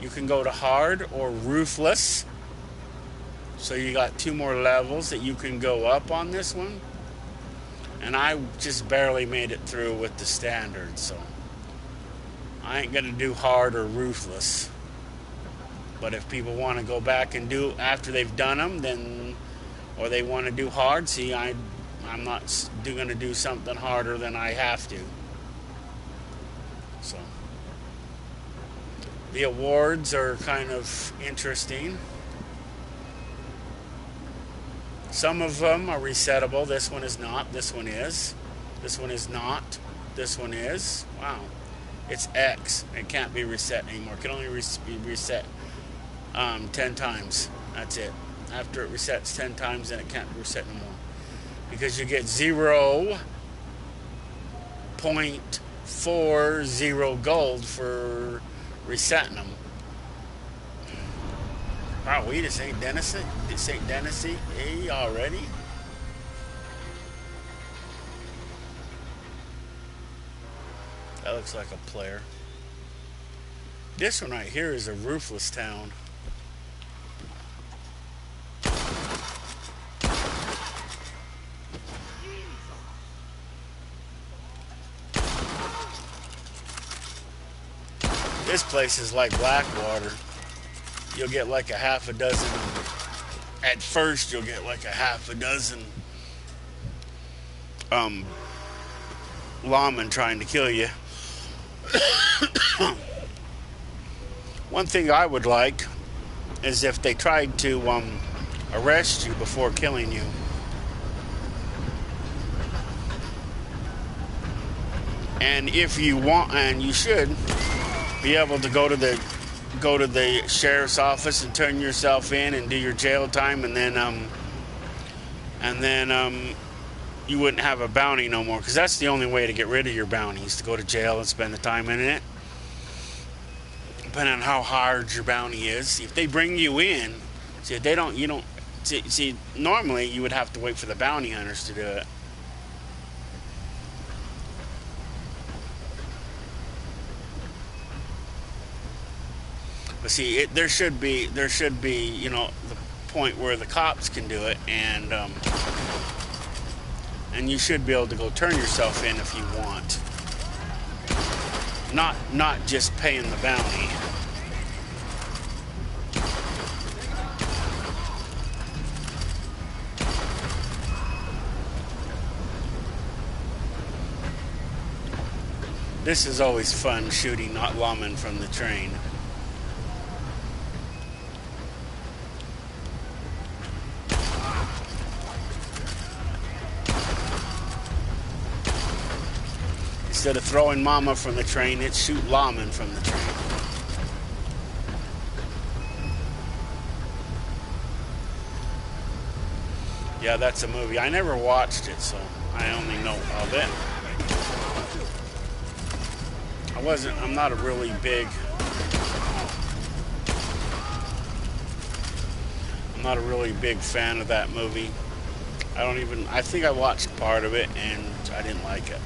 You can go to hard or ruthless. So you got 2 more levels that you can go up on this one. And I just barely made it through with the standard, so I ain't gonna do hard or ruthless. But if people want to go back and do after they've done them, then, or they want to do hard, see, I'm not gonna do something harder than I have to. So the awards are kind of interesting. Some of them are resettable. This one is not. This one is. This one is not. This one is. Wow. It's X. It can't be reset anymore. It can only be reset 10 times. That's it. After it resets 10 times, then it can't be reset no more. Because you get 0.40 gold for resetting them. Wow, we to St. Denis already? That looks like a player. This one right here is a roofless town. This place is like Blackwater. You'll get like a half a dozen. At first, you'll get like a half a dozen lawmen trying to kill you. One thing I would like is if they tried to arrest you before killing you. And if you want, and you should be able to go to the sheriff's office and turn yourself in and do your jail time, and then you wouldn't have a bounty no more, because that's the only way to get rid of your bounties, to go to jail and spend the time in it, depending on how hard your bounty is. If they bring you in, see, if they don't, you don't see, normally you would have to wait for the bounty hunters to do it. But see, there should be, you know, the point where the cops can do it, and you should be able to go turn yourself in if you want. Not just paying the bounty. This is always fun, shooting lawmen from the train. Instead of throwing mama from the train, it's shoot lawmen from the train. Yeah, that's a movie. I never watched it, so I only know of it. I'm not a really big fan of that movie. I think I watched part of it and I didn't like it.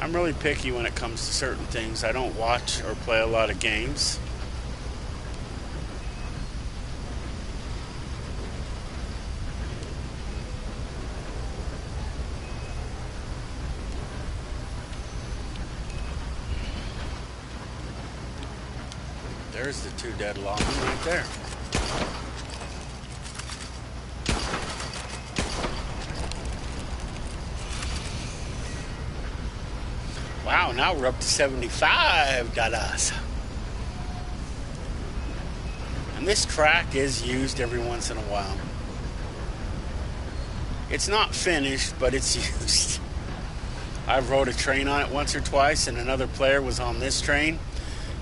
I'm really picky when it comes to certain things. I don't watch or play a lot of games. There's the 2 dead lawmen right there. Wow, now we're up to $75. And this track is used every once in a while. It's not finished, but it's used. I rode a train on it once or twice, and another player was on this train,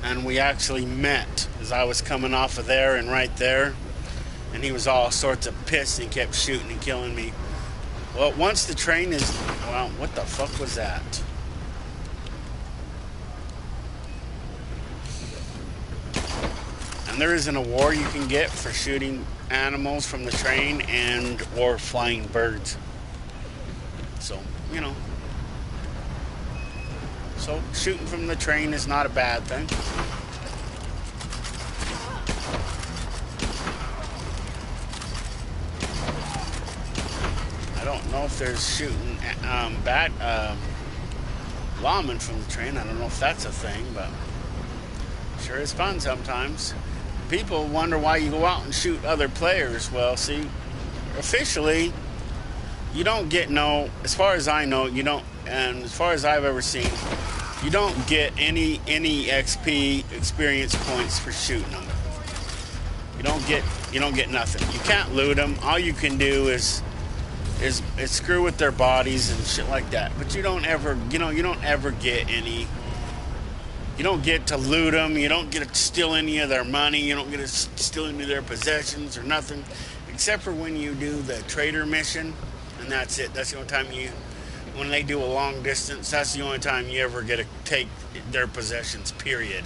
and we actually met as I was coming off of there and right there, and he was all sorts of pissed and kept shooting and killing me. Well, once the train is... Well, what the fuck was that? And there is an award you can get for shooting animals from the train and or flying birds. So, you know. So, shooting from the train is not a bad thing. I don't know if there's shooting lawmen from the train. I don't know if that's a thing, but sure is fun sometimes. People wonder why you go out and shoot other players. Well, see, officially, you don't get as far as I know, you don't, and as far as I've ever seen, you don't get any XP experience points for shooting them. You don't get nothing. You can't loot them. All you can do is screw with their bodies and shit like that. But you don't ever get any. You don't get to loot them. You don't get to steal any of their money. You don't get to steal any of their possessions or nothing, except for when you do the trader mission, and that's it. That's the only time when they do a long distance, that's the only time you ever get to take their possessions, period.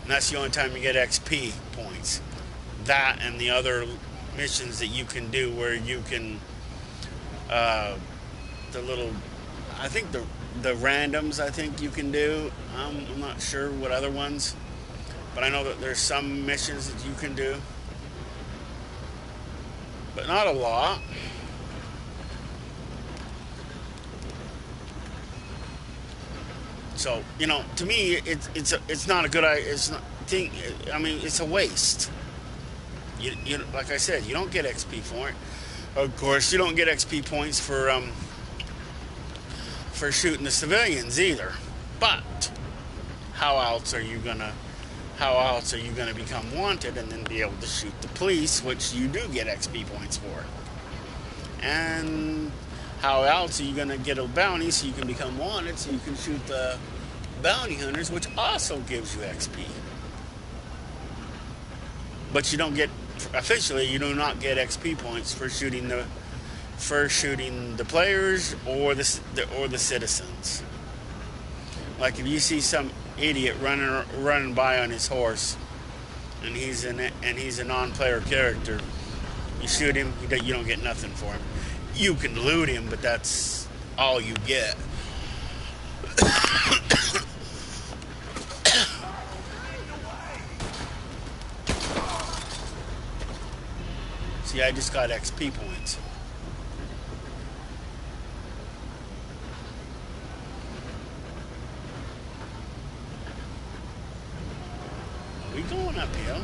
And that's the only time you get XP points. That and the other missions that you can do where you can, I think the randoms I think you can do. I'm not sure what other ones, but I know that there's some missions that you can do, but not a lot. So, you know, to me, it's not a good idea. I mean, it's a waste. You like I said, you don't get XP for it. Of course, you don't get XP points for shooting the civilians either. But how else are you gonna become wanted and then be able to shoot the police, which you do get XP points for? And how else are you gonna get a bounty so you can become wanted, so you can shoot the bounty hunters, which also gives you XP? But you don't get, officially, you do not get XP points for shooting the players or the citizens. Like if you see some idiot running by on his horse, and he's a non-player character, you shoot him, you don't get nothing for him. You can loot him, but that's all you get. See, I just got XP points. Are we going uphill?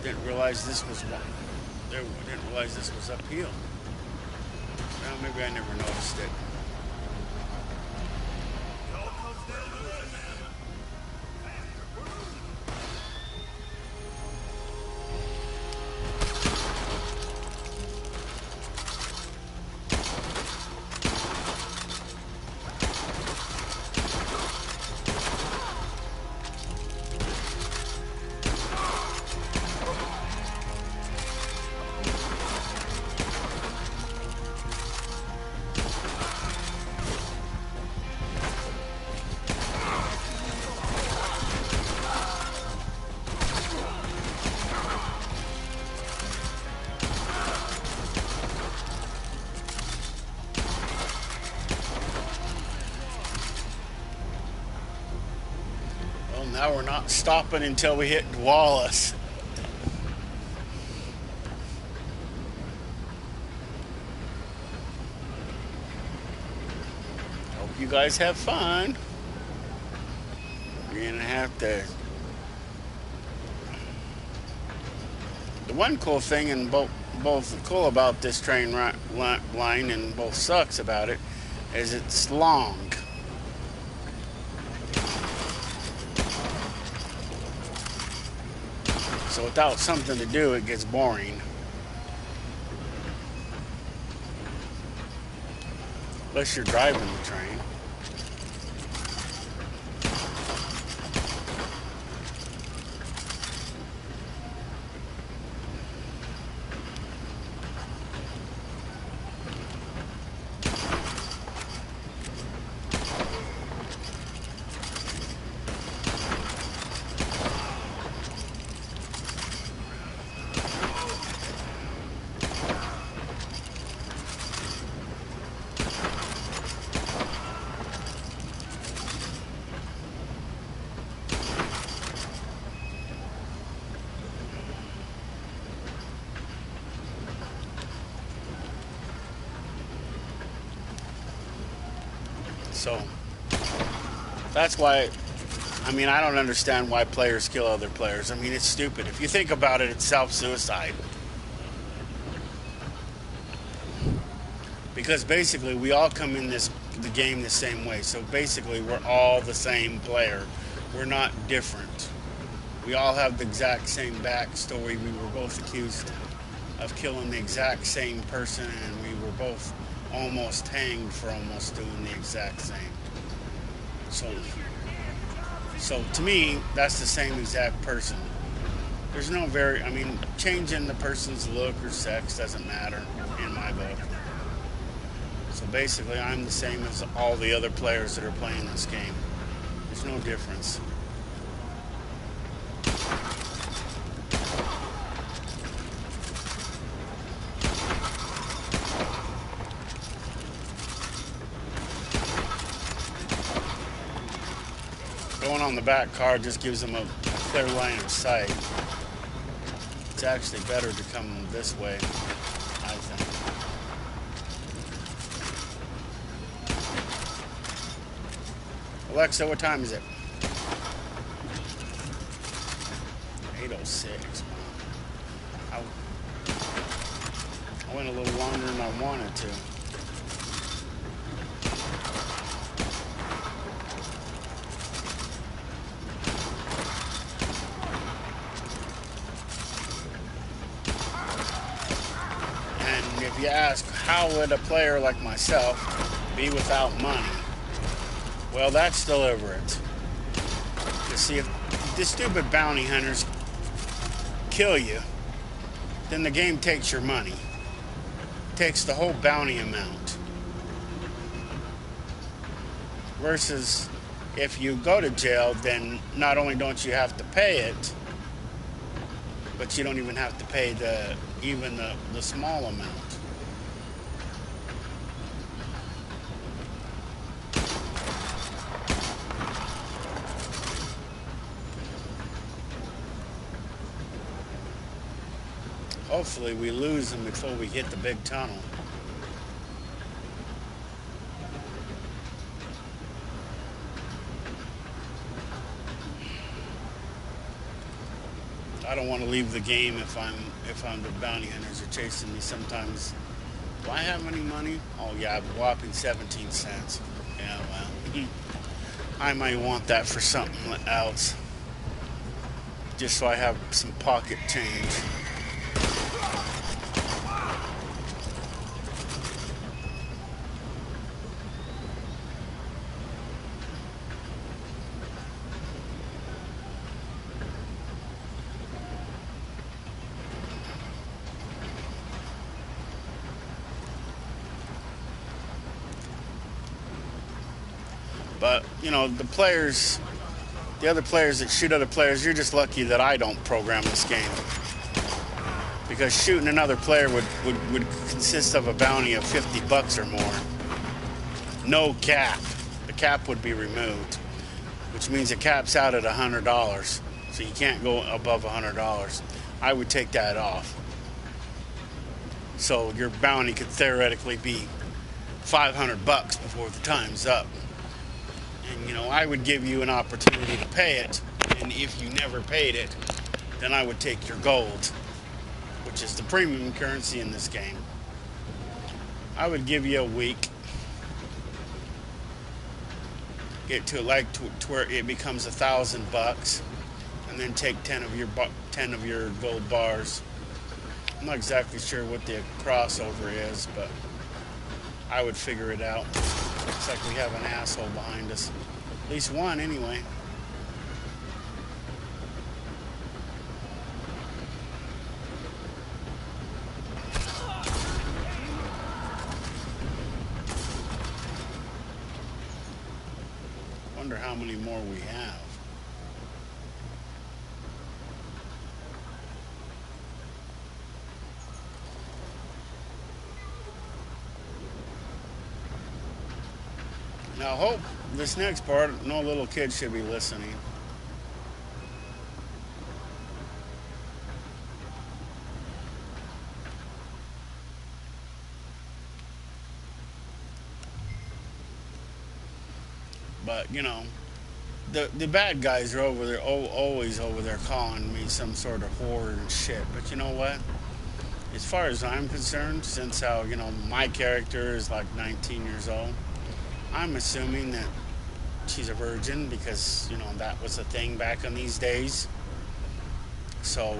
Didn't realize this was uphill. Well, maybe I never noticed it. Now we're not stopping until we hit Wallace. Hope you guys have fun. You're gonna have to. The one cool thing, and both cool about this train line and both sucks about it, is it's long. So without something to do, it gets boring. Unless you're driving the train. So that's why, I mean, I don't understand why players kill other players. I mean, it's stupid. If you think about it, it's self-suicide. Because basically, we all come in the game the same way. So basically, we're all the same player. We're not different. We all have the exact same backstory. We were both accused of killing the exact same person, and we were both almost hanged for almost doing the exact same. So to me, that's the same exact person. There's no I mean, changing the person's look or sex doesn't matter in my book. So basically, I'm the same as all the other players that are playing this game. There's no difference. Going on the back car just gives them a clear line of sight. It's actually better to come this way, I think. Alexa, what time is it? 8:06. I went a little longer than I wanted to. If you ask, how would a player like myself be without money? Well, that's deliberate. You see, if the stupid bounty hunters kill you, then the game takes your money. Takes the whole bounty amount. Versus, if you go to jail, then not only don't you have to pay it, but you don't even have to pay even the small amount. Hopefully we lose them before we hit the big tunnel. I don't want to leave the game if the bounty hunters are chasing me. Sometimes, do I have any money? Oh yeah, a whopping 17 cents. Yeah, well, I might want that for something else, just so I have some pocket change. But, you know, the other players that shoot other players, you're just lucky that I don't program this game. Because shooting another player would consist of a bounty of $50 or more. No cap. The cap would be removed, which means the cap's out at $100. So you can't go above $100. I would take that off. So your bounty could theoretically be $500 before the time's up. And, you know, I would give you an opportunity to pay it, and if you never paid it, then I would take your gold, which is the premium currency in this game. I would give you a week, get to where it becomes $1,000, and then take 10 10 of your gold bars. I'm not exactly sure what the crossover is, but I would figure it out. Looks like we have an asshole behind us. At least one, anyway. Wonder how many more we have. Now, I hope this next part, no little kid should be listening. But, you know, the bad guys are over there, always over there calling me some sort of whore and shit. But you know what? As far as I'm concerned, since how, you know, my character is like 19 years old, I'm assuming that she's a virgin because, you know, that was a thing back in these days. So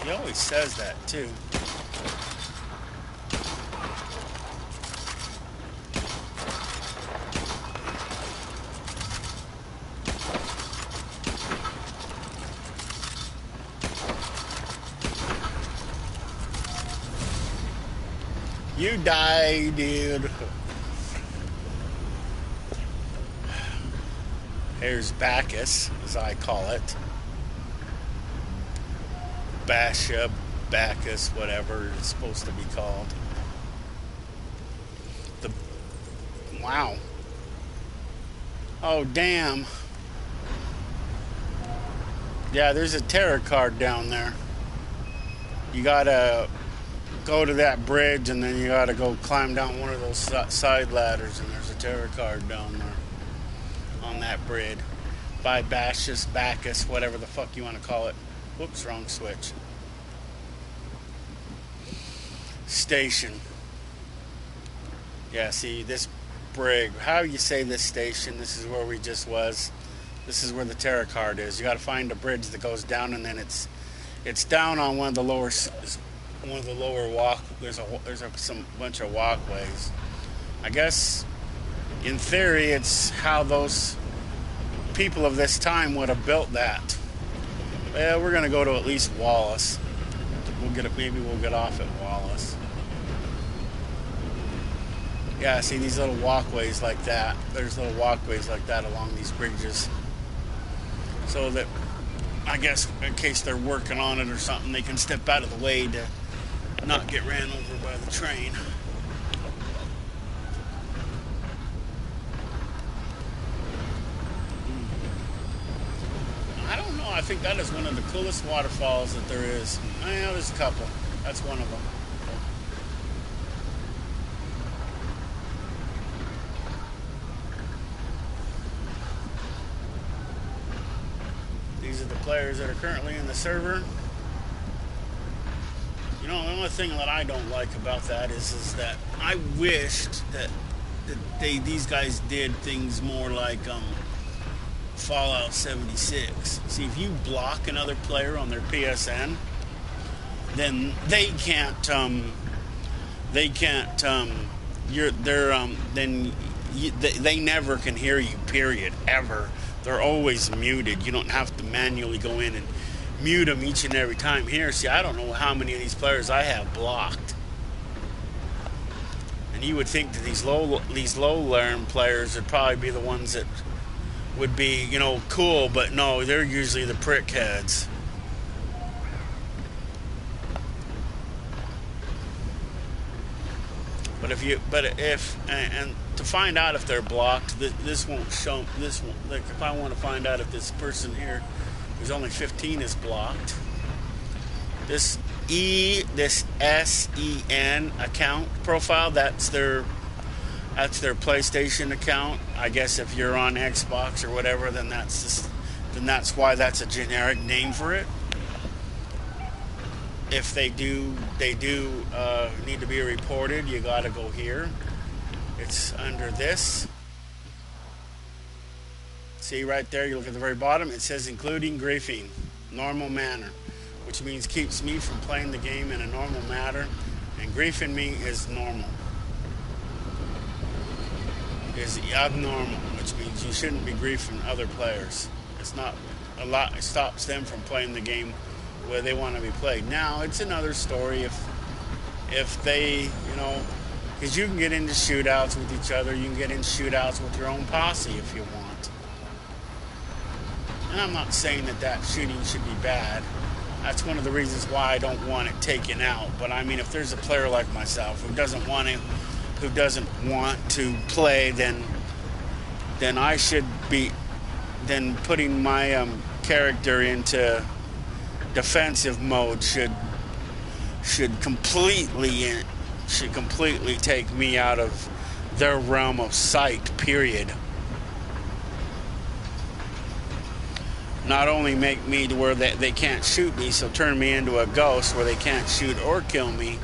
he always says that too. You die, dude. Here's Bacchus, as I call it. Basha, Bacchus, whatever it's supposed to be called. Wow. Oh, damn. Yeah, there's a tarot card down there. You gotta go to that bridge and then you gotta go climb down one of those side ladders, and there's a tarot card down there on that bridge by Bacchus, whatever the fuck you want to call it. Whoops, wrong switch. Station. Yeah, see, this brig, how you say this station, this is where we just was. This is where the tarot card is. You got to find a bridge that goes down, and then it's down on one of the lower walk. There's some bunch of walkways. I guess in theory it's how those people of this time would have built that. Well, we're gonna go to at least Wallace. Maybe we'll get off at Wallace. Yeah, see these little walkways like that. There's little walkways like that along these bridges. So that, I guess, in case they're working on it or something, they can step out of the way to not get ran over by the train. I don't know. I think that is one of the coolest waterfalls that there is. Yeah, there's a couple. That's one of them. These are the players that are currently in the server. You know, the only thing that I don't like about that is that I wished that these guys did things more like Fallout 76. See, if you block another player on their PSN, then they never can hear you, period, ever. They're always muted. You don't have to manually go in and mute them each and every time. Here, see, I don't know how many of these players I have blocked. And you would think that these low-learn players would probably be the ones that would be, you know, cool, but no, they're usually the prickheads. And to find out if they're blocked, this won't show. This won't, like, if I want to find out if this person here, who's only 15, is blocked. This SEN account profile, that's That's their PlayStation account. I guess if you're on Xbox or whatever, then that's why that's a generic name for it. If they do need to be reported, you got to go here. It's under this. See right there, you look at the very bottom, it says including griefing, normal manner, which means keeps me from playing the game in a normal manner, and griefing me is normal. Is abnormal, which means you shouldn't be griefing other players. It's not a lot. It stops them from playing the game where they want to be played. Now it's another story if they, because you can get into shootouts with each other. You can get into shootouts with your own posse if you want. And I'm not saying that shooting should be bad. That's one of the reasons why I don't want it taken out. But I mean, if there's a player like myself who doesn't want to play, then I should be putting my character into defensive mode should completely take me out of their realm of sight, period. Not only make me to where they can't shoot me, so turn me into a ghost where they can't shoot or kill me.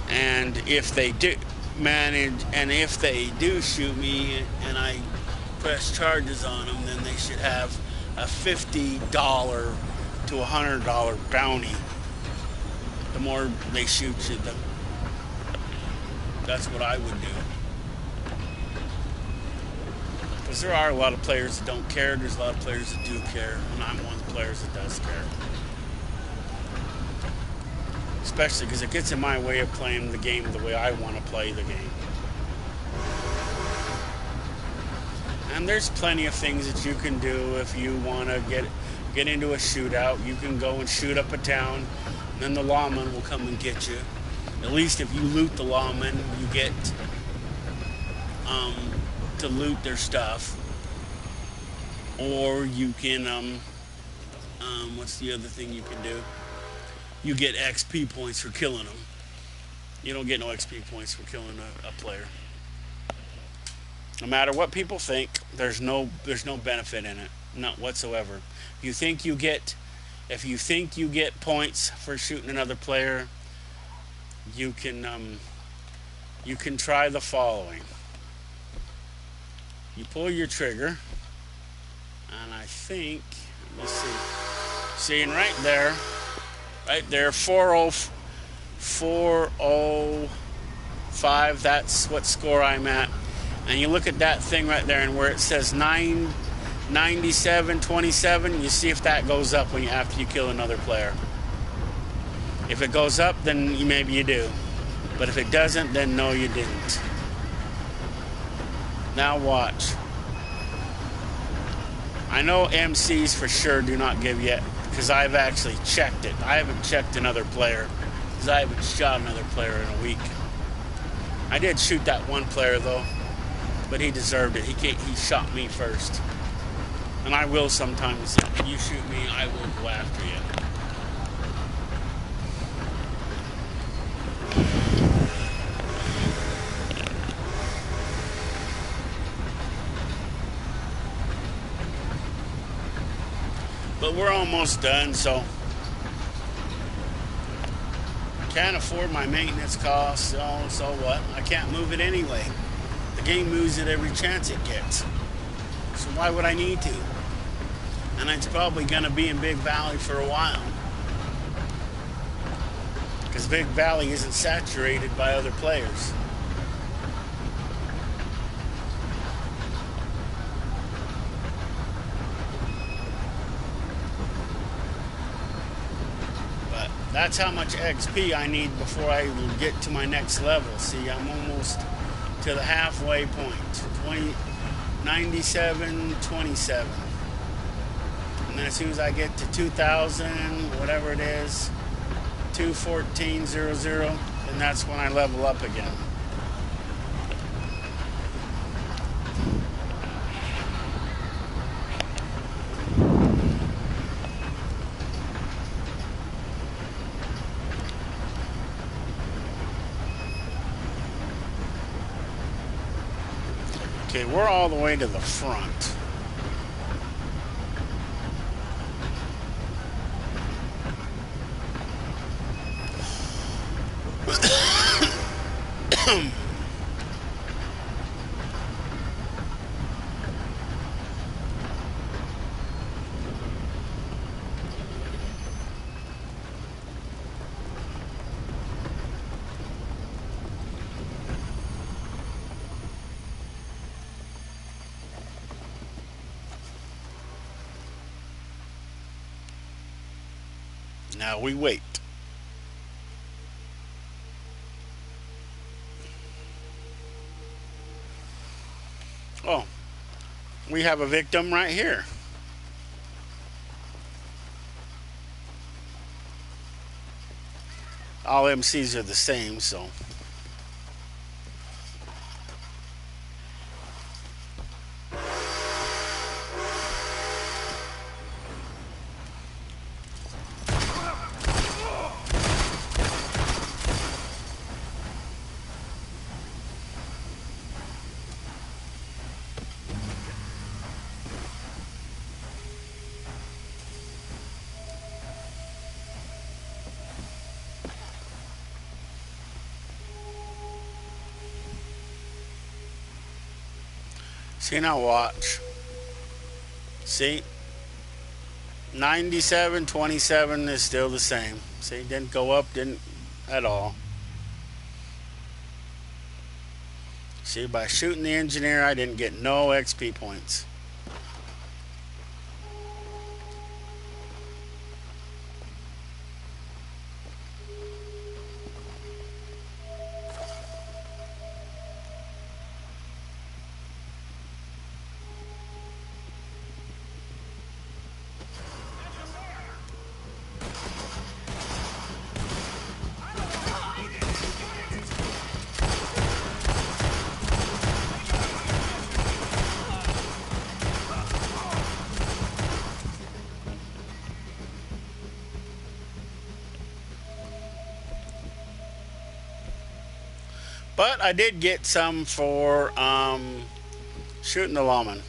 And if they do if they do shoot me and I press charges on them, then they should have a $50 to $100 bounty. The more they shoot you, that's what I would do. Because there are a lot of players that don't care. There's a lot of players that do care. And I'm one of the players that does care. Especially because it gets in my way of playing the game the way I want to play the game. And there's plenty of things that you can do if you want to get into a shootout. You can go and shoot up a town, and then the lawman will come and get you. At least if you loot the lawman, you get to loot their stuff. Or you can, what's the other thing you can do? You get XP points for killing them. You don't get no XP points for killing a player. No matter what people think, there's no benefit in it, not whatsoever. If you think you get points for shooting another player, you can try the following. You pull your trigger, and I think, let me see, seeing right there, 405, that's what score I'm at. And you look at that thing right there, and where it says 997.27, you see if that goes up after you kill another player. If it goes up, then maybe you do. But if it doesn't, then no, you didn't. Now watch. I know MCs for sure do not give yet, because I've actually checked it. I haven't checked another player, because I haven't shot another player in a week. I did shoot that one player though, but he deserved it. He shot me first. And I will sometimes, if you shoot me, I will go after you. But we're almost done, so can't afford my maintenance costs, so what? I can't move it anyway. The game moves it every chance it gets. So why would I need to? And it's probably going to be in Big Valley for a while. Because Big Valley isn't saturated by other players. But that's how much XP I need before I get to my next level. See, I'm almost to the halfway point. 97.27. And then as soon as I get to 2,000, whatever it is, 214.00, then that's when I level up again. Okay, we're all the way to the front. Now we wait. Oh, we have a victim right here. All MCs are the same, so. See, now watch. See? 97-27 is still the same. See, didn't go up, didn't at all. See, by shooting the engineer, I didn't get no XP points. But I did get some for shooting the lawman.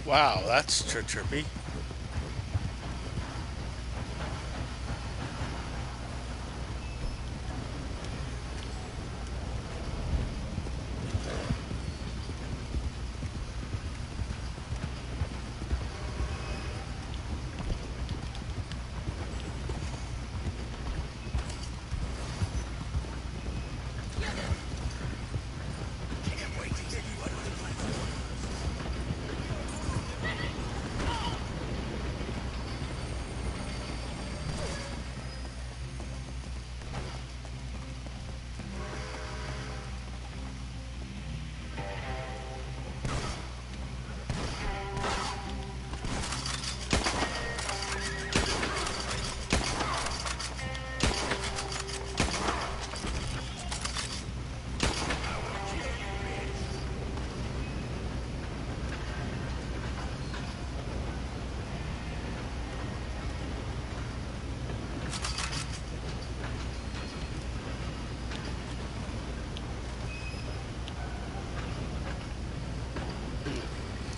Wow, that's trippy.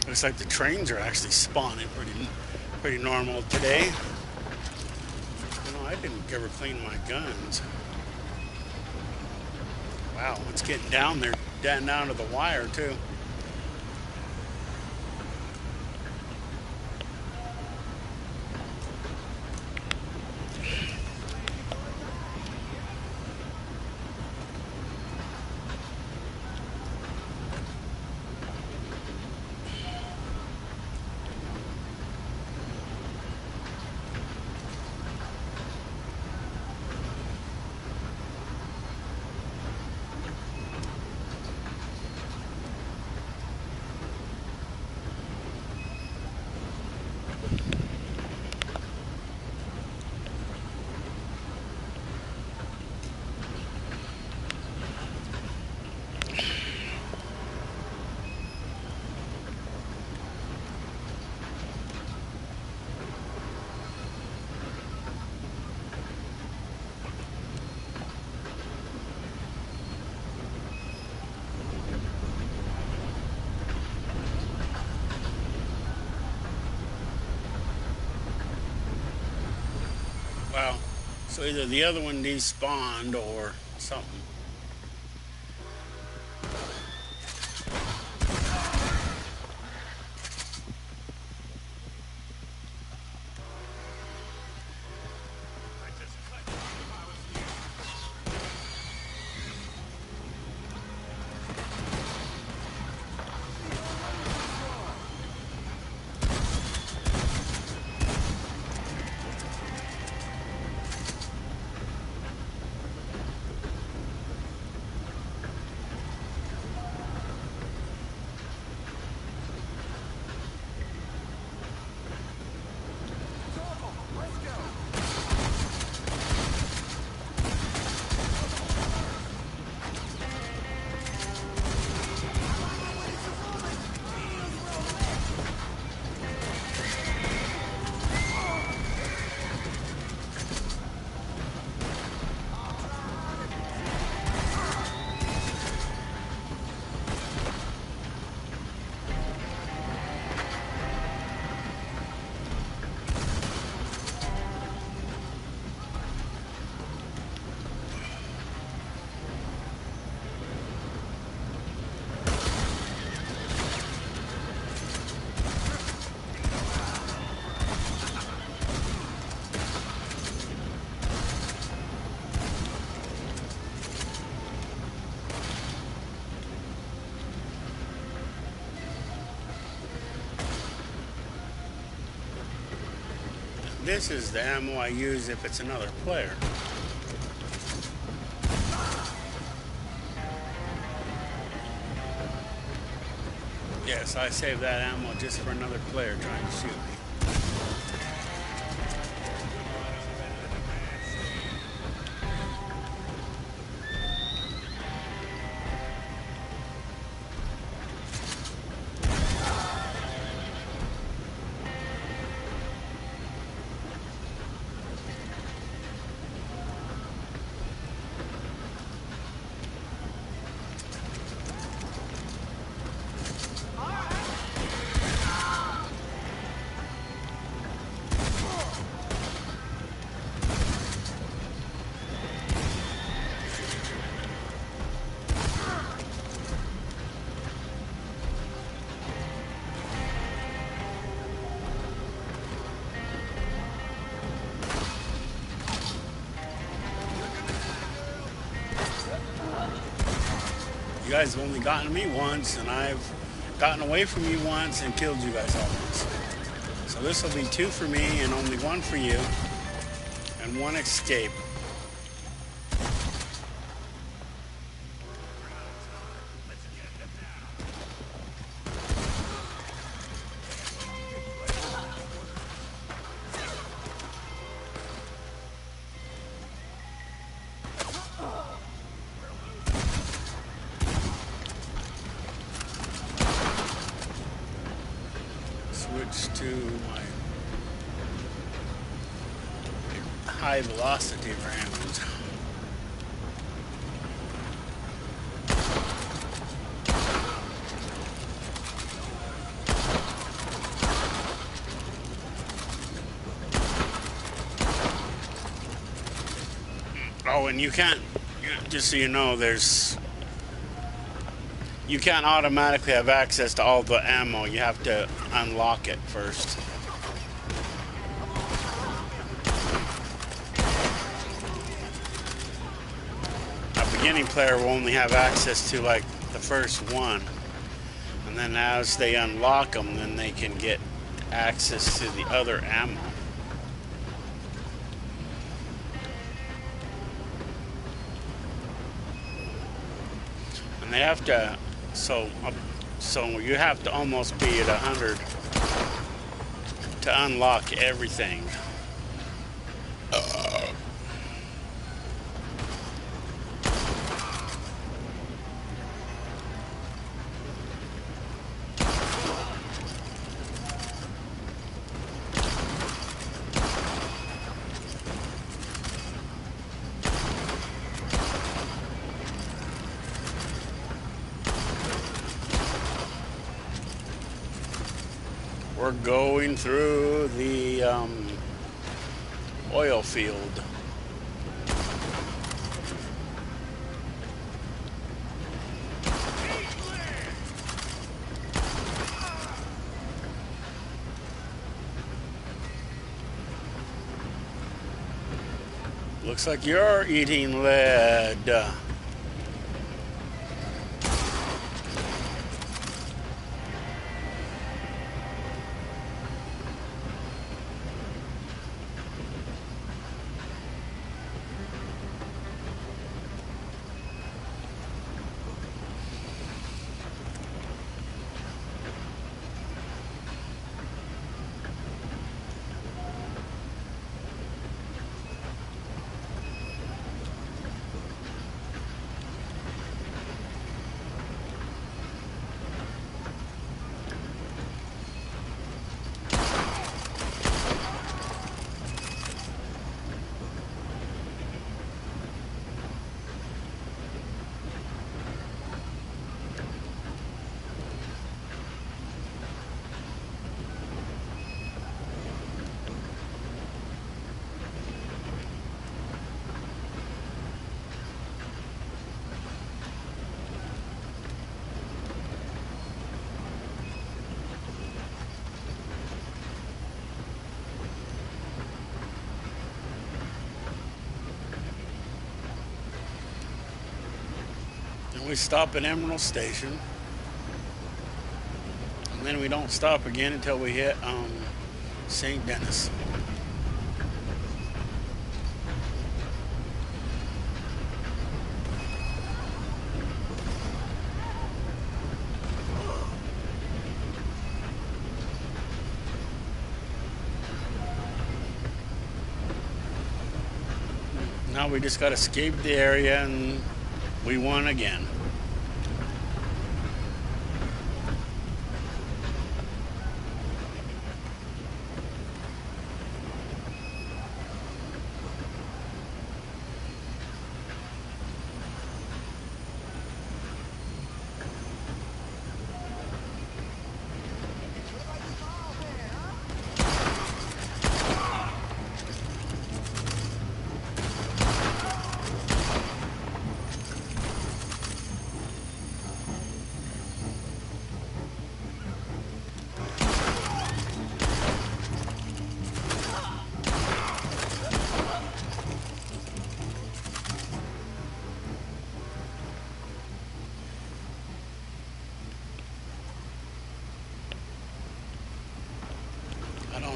Looks like the trains are actually spawning pretty normal today. You know, I didn't ever clean my guns. Wow, it's getting down there, down to the wire too. Wow. So either the other one despawned or something. This is the ammo I use if it's another player. Yes, I save that ammo just for another player trying to shoot me. guys have only gotten me once, and I've gotten away from you once and killed you guys all once. So this will be 2 for me and only 1 for you, and 1 escape. Switch to my high velocity rounds. Oh, and you can't, just so you know, you can't automatically have access to all the ammo. You have to unlock it first. A beginning player will only have access to like the first one, and then as they unlock them, then they can get access to the other ammo. And they have to, so you have to almost be at 100 to unlock everything. We're going through the oil field. Looks like you're eating lead. We stop at Emerald Station, and then we don't stop again until we hit St. Denis. Now we just got to escape the area and we won again.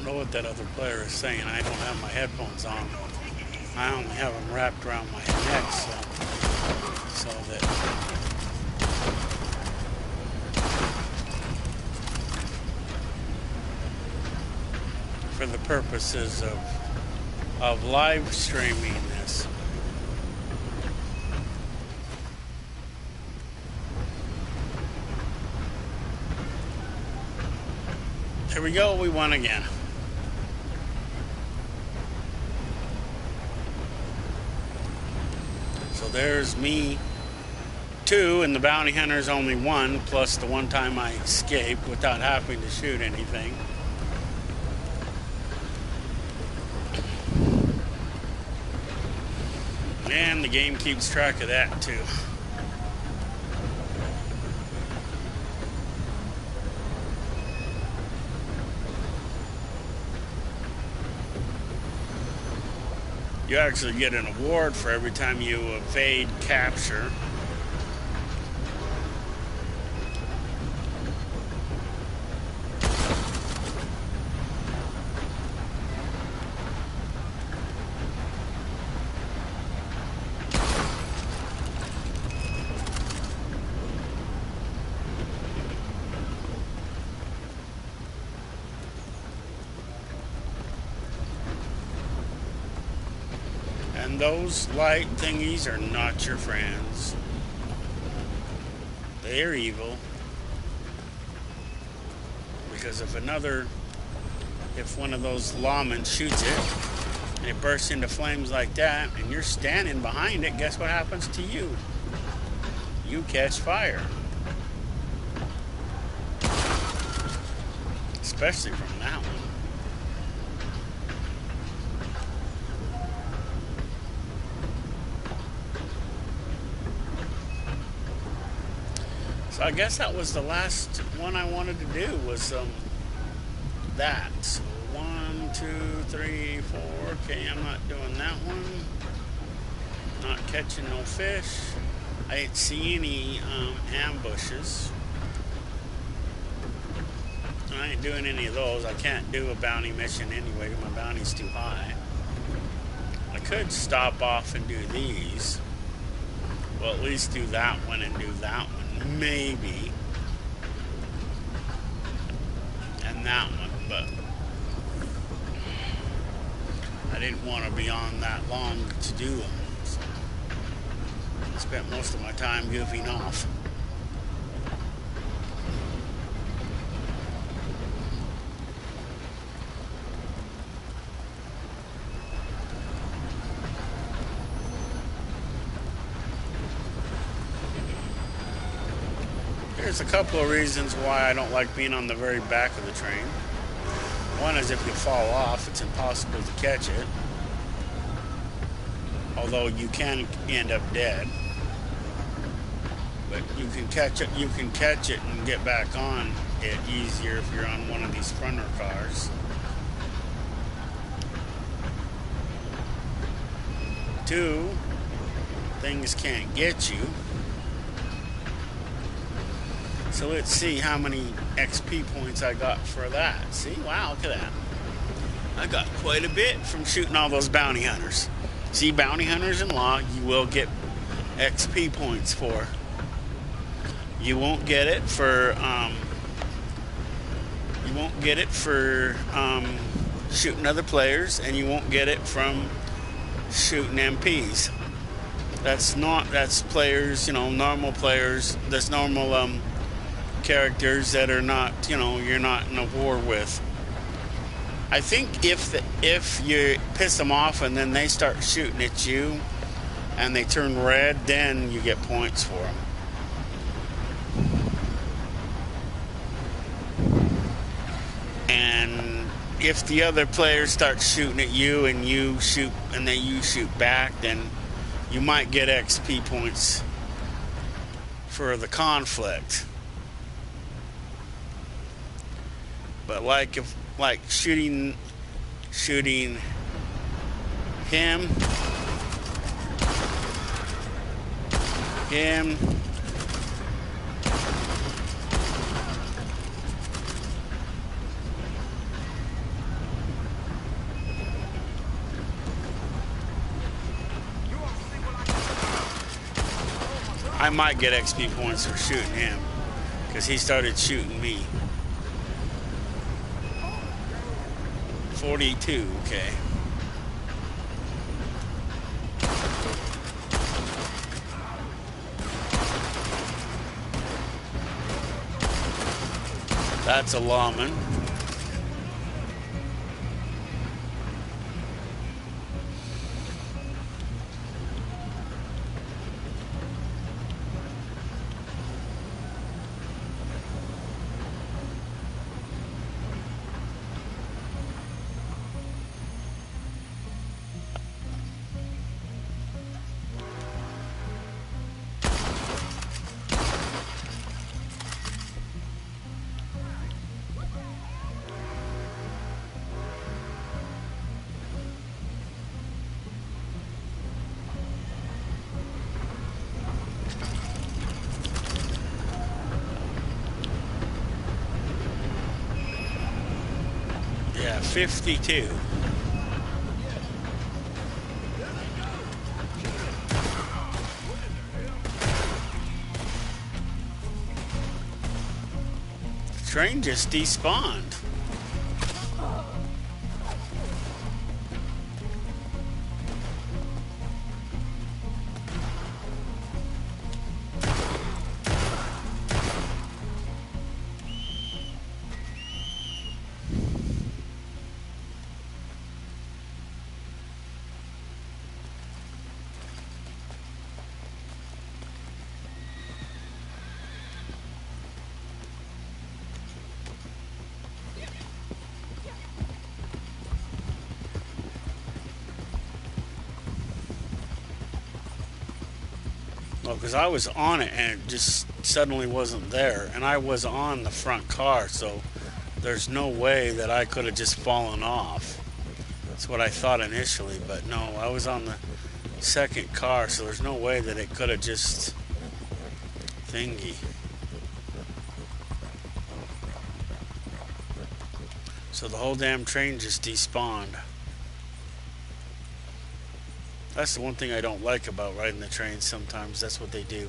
know what that other player is saying. I don't have my headphones on. I only have them wrapped around my neck, so that for the purposes of live streaming this. Here we go, we won again. So there's me, 2, and the bounty hunter's only 1, plus the one time I escaped without having to shoot anything. And the game keeps track of that too. You actually get an award for every time you evade capture. And those light thingies are not your friends. They're evil. Because if one of those lawmen shoots it, and it bursts into flames like that, and you're standing behind it, guess what happens to you? You catch fire. Especially from that one. So I guess that was the last one I wanted to do was that. So 1, 2, 3, 4. Okay, I'm not doing that one. Not catching no fish. I didn't see any ambushes. I ain't doing any of those. I can't do a bounty mission anyway. My bounty's too high. I could stop off and do these. Well, at least do that one and do that one. Maybe. And that one, but I didn't want to be on that long to do them. So I spent most of my time goofing off. There's a couple of reasons why I don't like being on the very back of the train. One is if you fall off, it's impossible to catch it. Although you can end up dead. But you can catch it and get back on it easier if you're on one of these fronter cars. 2, things can't get you. So let's see how many XP points I got for that. See? Wow, look at that. I got quite a bit from shooting all those bounty hunters. See, bounty hunters in law, you will get XP points for. You won't get it for, shooting other players, and you won't get it from shooting MPs. That's players, normal players. That's normal, characters that are not, you're not in a war with. I think if you piss them off and then they start shooting at you and they turn red, then you get points for them. And if the other player starts shooting at you and you shoot and then you shoot back, then you might get XP points for the conflict. But like shooting him, I might get XP points for shooting him, because he started shooting me. 42, okay. That's a lawman. Yeah, 52. The train just despawned. Well, because I was on it and it just suddenly wasn't there. And I was on the front car, so there's no way that I could have just fallen off. That's what I thought initially, but no, I was on the second car, so there's no way that it could have just thingy. So the whole damn train just despawned. That's the one thing I don't like about riding the train sometimes. That's what they do.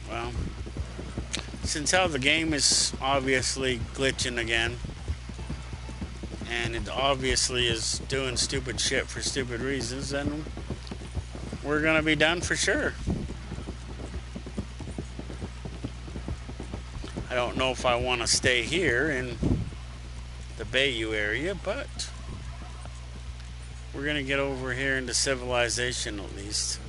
Well, since how the game is obviously glitching again, and it obviously is doing stupid shit for stupid reasons, then we're gonna be done for sure. I don't know if I want to stay here in the Bayou area, but we're going to get over here into civilization at least.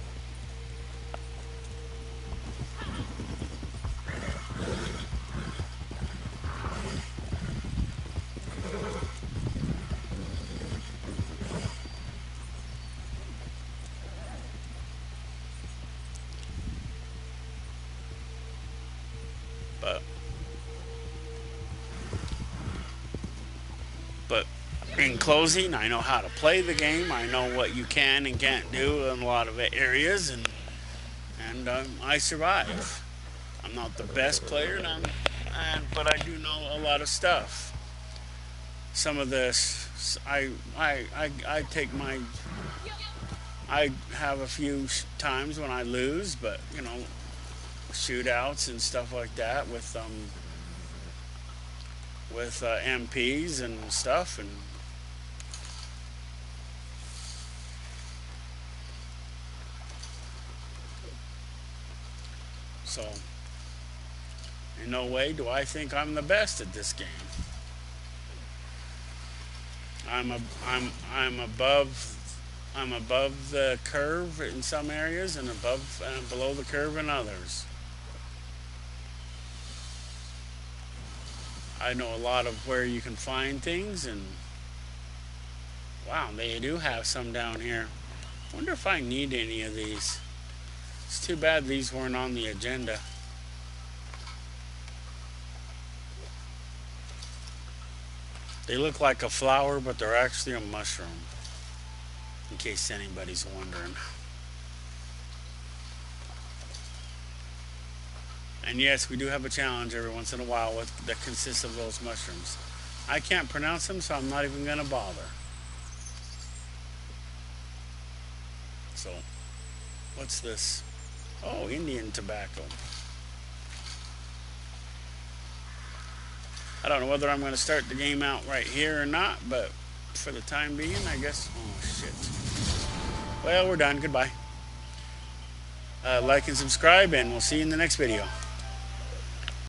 But in closing, I know how to play the game. I know what you can and can't do in a lot of areas, and I survive. I'm not the best player, but I do know a lot of stuff. Some of this, I take my. I have a few times when I lose, but you know, shootouts and stuff like that with MPs and stuff, and so in no way do I think I'm the best at this game. I'm above the curve in some areas and above and below the curve in others. I know a lot of where you can find things, and wow, they do have some down here. Wonder if I need any of these. It's too bad these weren't on the agenda. They look like a flower, but they're actually a mushroom, in case anybody's wondering. And yes, we do have a challenge every once in a while that consists of those mushrooms. I can't pronounce them, so I'm not even going to bother. So, what's this? Oh, Indian tobacco. I don't know whether I'm going to start the game out right here or not, but for the time being, I guess. Oh, shit. Well, we're done. Goodbye. Like and subscribe, and we'll see you in the next video.